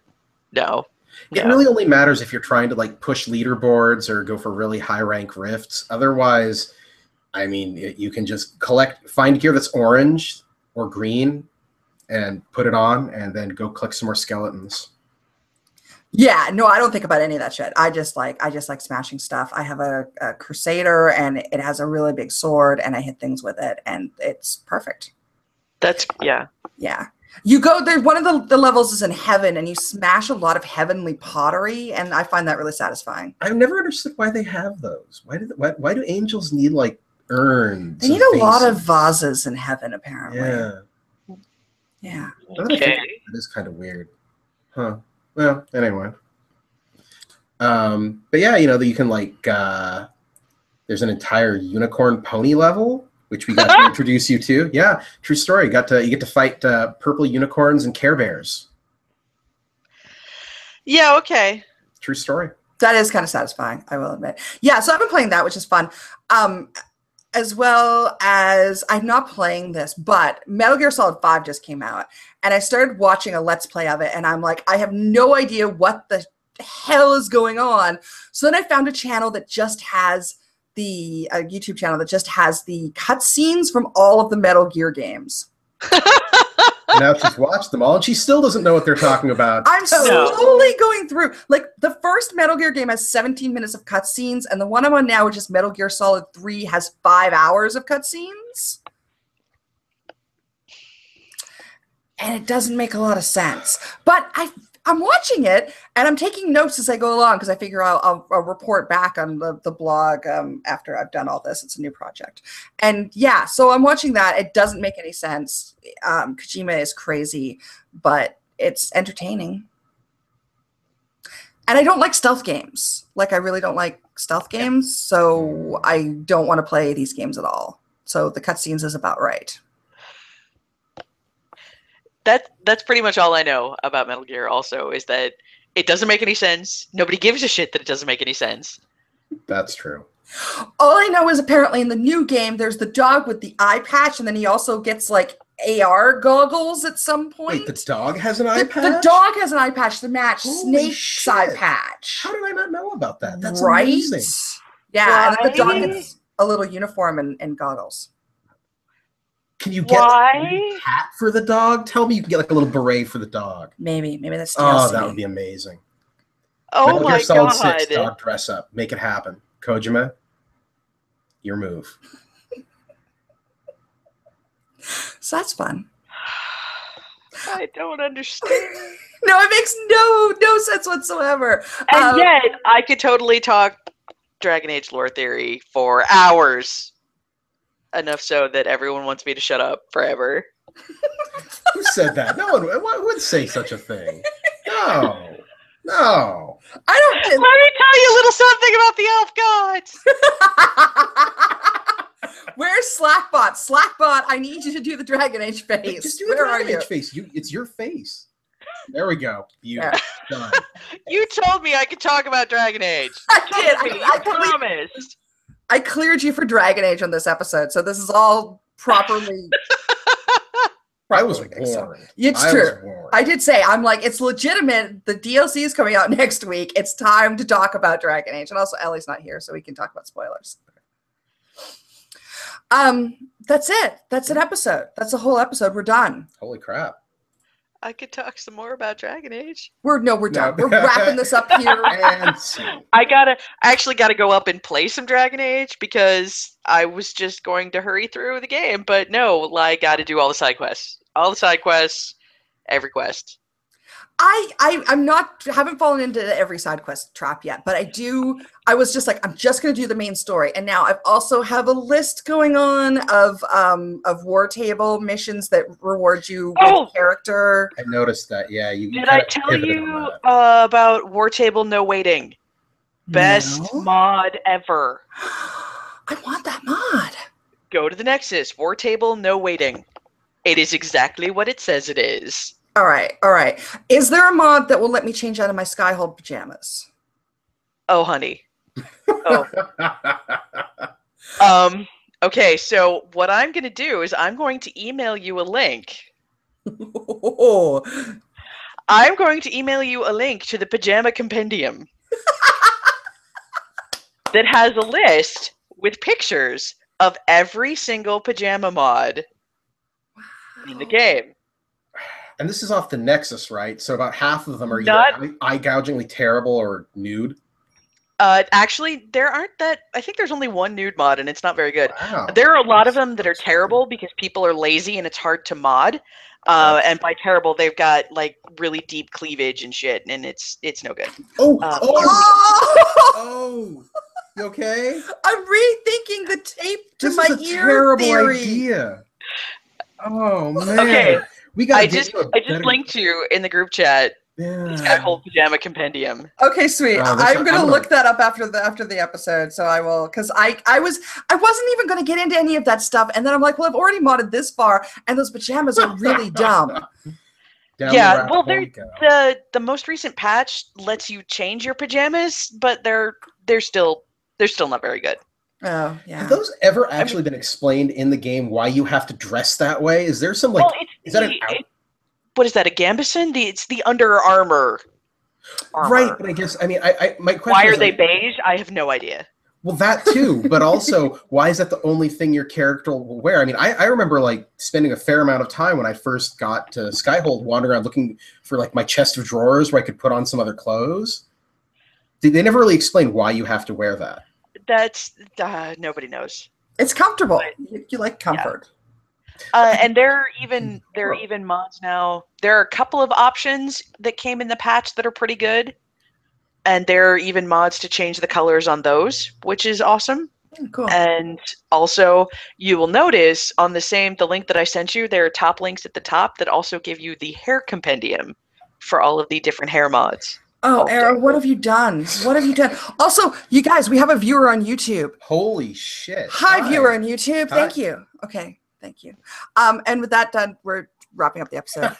Speaker 3: It really only matters if you're trying to like push leaderboards or go for really high rank rifts. Otherwise, I mean, you can just find gear that's orange or green and put it on and then go click some more skeletons.
Speaker 2: Yeah, no, I don't think about any of that shit. I just like smashing stuff. I have a Crusader, and it has a really big sword, and I hit things with it, and it's perfect.
Speaker 1: Yeah.
Speaker 2: You go there. One of the levels is in heaven, and you smash a lot of heavenly pottery, and I find that really satisfying.
Speaker 3: I've never understood why they have those. Why do angels need like urns?
Speaker 2: They need a lot of vases in heaven, apparently.
Speaker 3: Yeah.
Speaker 1: Okay.
Speaker 3: That is kind of weird. Huh. Well, anyway. But yeah, you know, you can like there's an entire unicorn pony level, which we got to introduce you to. Yeah, true story. You get to fight purple unicorns and Care Bears.
Speaker 1: Yeah, okay.
Speaker 3: True story.
Speaker 2: That is kind of satisfying, I will admit. Yeah, so I've been playing that, which is fun. As well as, I'm not playing this, but Metal Gear Solid 5 just came out, and I started watching a Let's Play of it, and I'm like, I have no idea what the hell is going on. So then I found a channel that just has a YouTube channel that just has the cutscenes from all of the Metal Gear games.
Speaker 3: Now she's watched them all, and she still doesn't know what they're talking about.
Speaker 2: I'm slowly going through. Like, the first Metal Gear game has 17 minutes of cutscenes, and the one I'm on now, which is Metal Gear Solid 3, has 5 hours of cutscenes. And it doesn't make a lot of sense. But I'm watching it, and I'm taking notes as I go along, because I figure I'll report back on the blog after I've done all this. It's a new project. And yeah, so I'm watching that. It doesn't make any sense. Kojima is crazy, but it's entertaining. And I don't like stealth games. Like, I really don't like stealth games, so I don't want to play these games at all. So the cutscenes is about right.
Speaker 1: That's pretty much all I know about Metal Gear also, is that it doesn't make any sense. Nobody gives a shit that it doesn't make any sense.
Speaker 3: That's true.
Speaker 2: All I know is apparently in the new game, there's the dog with the eye patch, and then he also gets like AR goggles at some point.
Speaker 3: Wait, the dog has an eye patch?
Speaker 2: The dog has an eye patch to match
Speaker 3: Holy
Speaker 2: Snake's
Speaker 3: shit.
Speaker 2: eye patch.
Speaker 3: How did I not know about that? That's
Speaker 2: right?
Speaker 3: amazing.
Speaker 2: Yeah, and then the
Speaker 1: Why?
Speaker 2: dog gets a little uniform and goggles.
Speaker 3: Can you get a hat for the dog? Tell me you can get like a little beret for the dog.
Speaker 2: Maybe that's DLC.
Speaker 3: Oh, that would be amazing.
Speaker 1: Oh
Speaker 3: Metal Gear
Speaker 1: my
Speaker 3: Solid
Speaker 1: god.
Speaker 3: 6 dog dress up. Make it happen. Kojima, your move.
Speaker 2: So that's fun.
Speaker 1: I don't understand.
Speaker 2: No, it makes no sense whatsoever.
Speaker 1: And yet, I could totally talk Dragon Age lore theory for hours. Enough so that everyone wants me to shut up forever.
Speaker 3: Who said that? No one would say such a thing. No.
Speaker 2: I don't.
Speaker 1: Let me tell you a little something about the elf gods.
Speaker 2: Where's Slack Slackbot, I need you to do the Dragon Age face.
Speaker 3: Just do the Dragon Age face. It's your face. There we go. Beautiful. Done.
Speaker 1: You told me I could talk about Dragon Age.
Speaker 2: I did.
Speaker 1: I promised.
Speaker 2: I cleared you for Dragon Age on this episode, so this is all properly.
Speaker 3: I was warned.
Speaker 2: It's true. I did say, I'm like, it's legitimate. The DLC is coming out next week. It's time to talk about Dragon Age. And also, Ellie's not here, so we can talk about spoilers. That's it. That's an episode. That's a whole episode. We're done.
Speaker 3: Holy crap.
Speaker 1: I could talk some more about Dragon Age.
Speaker 2: We're done. We're wrapping this up here.
Speaker 3: And
Speaker 1: I actually gotta go up and play some Dragon Age because I was just going to hurry through the game, but no, I gotta do all the side quests. All the side quests, every quest.
Speaker 2: haven't fallen into every side quest trap yet, but I was just like, I'm just going to do the main story. And now I've also have a list going on of war table missions that reward you with character.
Speaker 3: I noticed that. Yeah.
Speaker 1: Did I tell you about war table no waiting? Best mod ever.
Speaker 2: I want that mod.
Speaker 1: Go to the Nexus. War table no waiting. It is exactly what it says it is.
Speaker 2: All right. Is there a mod that will let me change out of my Skyhold pajamas?
Speaker 1: Oh, honey. Oh. Okay, so what I'm going to do is I'm going to email you a link. I'm going to email you a link to the Pajama Compendium that has a list with pictures of every single pajama mod in the game.
Speaker 3: And this is off the Nexus, right? So about half of them are either eye-gougingly terrible or nude.
Speaker 1: Actually, there aren't that. I think there's only one nude mod, and it's not very good.
Speaker 3: Wow.
Speaker 1: There are a lot of them that are terrible because people are lazy and it's hard to mod. And by terrible, they've got like really deep cleavage and shit, and it's no good.
Speaker 3: Oh, you okay?
Speaker 2: I'm rethinking the tape to
Speaker 3: This
Speaker 2: my
Speaker 3: is a
Speaker 2: ear
Speaker 3: terrible
Speaker 2: theory.
Speaker 3: idea. Oh man.
Speaker 1: Okay. I
Speaker 3: just
Speaker 1: linked you in the group chat.
Speaker 3: Yeah.
Speaker 1: It's got a whole pajama compendium.
Speaker 2: Okay, sweet. I'm gonna look that up after the episode, so I will, because I wasn't even gonna get into any of that stuff, and then I'm like, well, I've already modded this far, and those pajamas are really dumb.
Speaker 1: Yeah, well, the most recent patch lets you change your pajamas, but they're still not very good.
Speaker 2: Oh, yeah.
Speaker 3: Have those ever actually been explained in the game why you have to dress that way? Is there some like? Is that
Speaker 1: what is that? A gambeson? It's the Under Armour.
Speaker 3: Right, but I guess my question.
Speaker 1: Why are they beige? I have no idea.
Speaker 3: Well, that too, but also, why is that the only thing your character will wear? I mean, I remember like spending a fair amount of time when I first got to Skyhold wandering around looking for like my chest of drawers where I could put on some other clothes. They never really explain why you have to wear that.
Speaker 1: That's nobody knows.
Speaker 2: It's comfortable. You like comfort.
Speaker 1: Yeah. And there are even mods now. There are a couple of options that came in the patch that are pretty good. And there are even mods to change the colors on those, which is awesome.
Speaker 2: Cool.
Speaker 1: And also, you will notice on the link that I sent you, there are top links at the top that also give you the hair compendium for all of the different hair mods.
Speaker 2: Oh, Era, what have you done? What have you done? Also, you guys, we have a viewer on YouTube.
Speaker 3: Holy shit.
Speaker 2: Hi, viewer on YouTube. Hi. Thank you. Okay, thank you. And with that done, we're wrapping up the episode.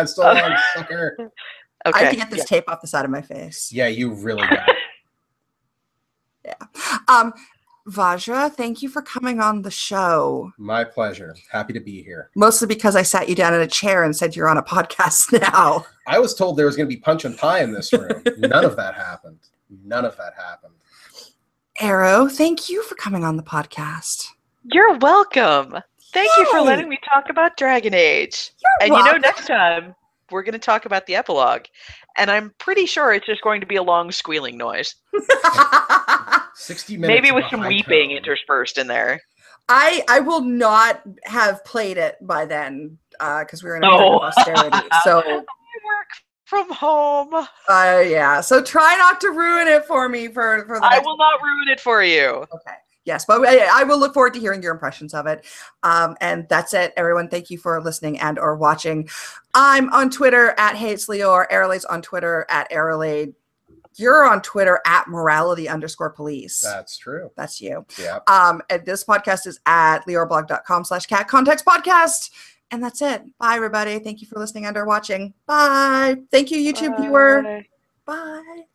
Speaker 3: So long, sucker.
Speaker 2: Okay. I have to get this tape off the side of my face.
Speaker 3: Yeah, you really got it.
Speaker 2: Yeah. Vajra, thank you for coming on the show.
Speaker 3: My pleasure. Happy to be here.
Speaker 2: Mostly because I sat you down in a chair and said you're on a podcast now.
Speaker 3: I was told there was going to be punch and pie in this room. None of that happened.
Speaker 2: Arrow, thank you for coming on the podcast.
Speaker 1: You're welcome. Thank you for letting me talk about Dragon Age.
Speaker 2: You're welcome.
Speaker 1: Next time we're going to talk about the epilogue. And I'm pretty sure it's just going to be a long squealing noise.
Speaker 3: 60 minutes.
Speaker 1: Maybe with some weeping interspersed in there.
Speaker 2: I will not have played it by then because we're in a period of austerity. So
Speaker 1: I work from home.
Speaker 2: Yeah. So try not to ruin it for me for the
Speaker 1: I will not ruin it for you.
Speaker 2: Okay. Yes, but I will look forward to hearing your impressions of it. And that's it, everyone. Thank you for listening and or watching. I'm on Twitter at HatesLiore. Arolaide's on Twitter at Arolaide. You're on Twitter at morality_police.
Speaker 3: That's true.
Speaker 2: That's you.
Speaker 3: Yeah.
Speaker 2: And this podcast is at leoreblog.com/cat context podcast. And that's it. Bye, everybody. Thank you for listening and or watching. Bye. Thank you, YouTube viewer. Bye.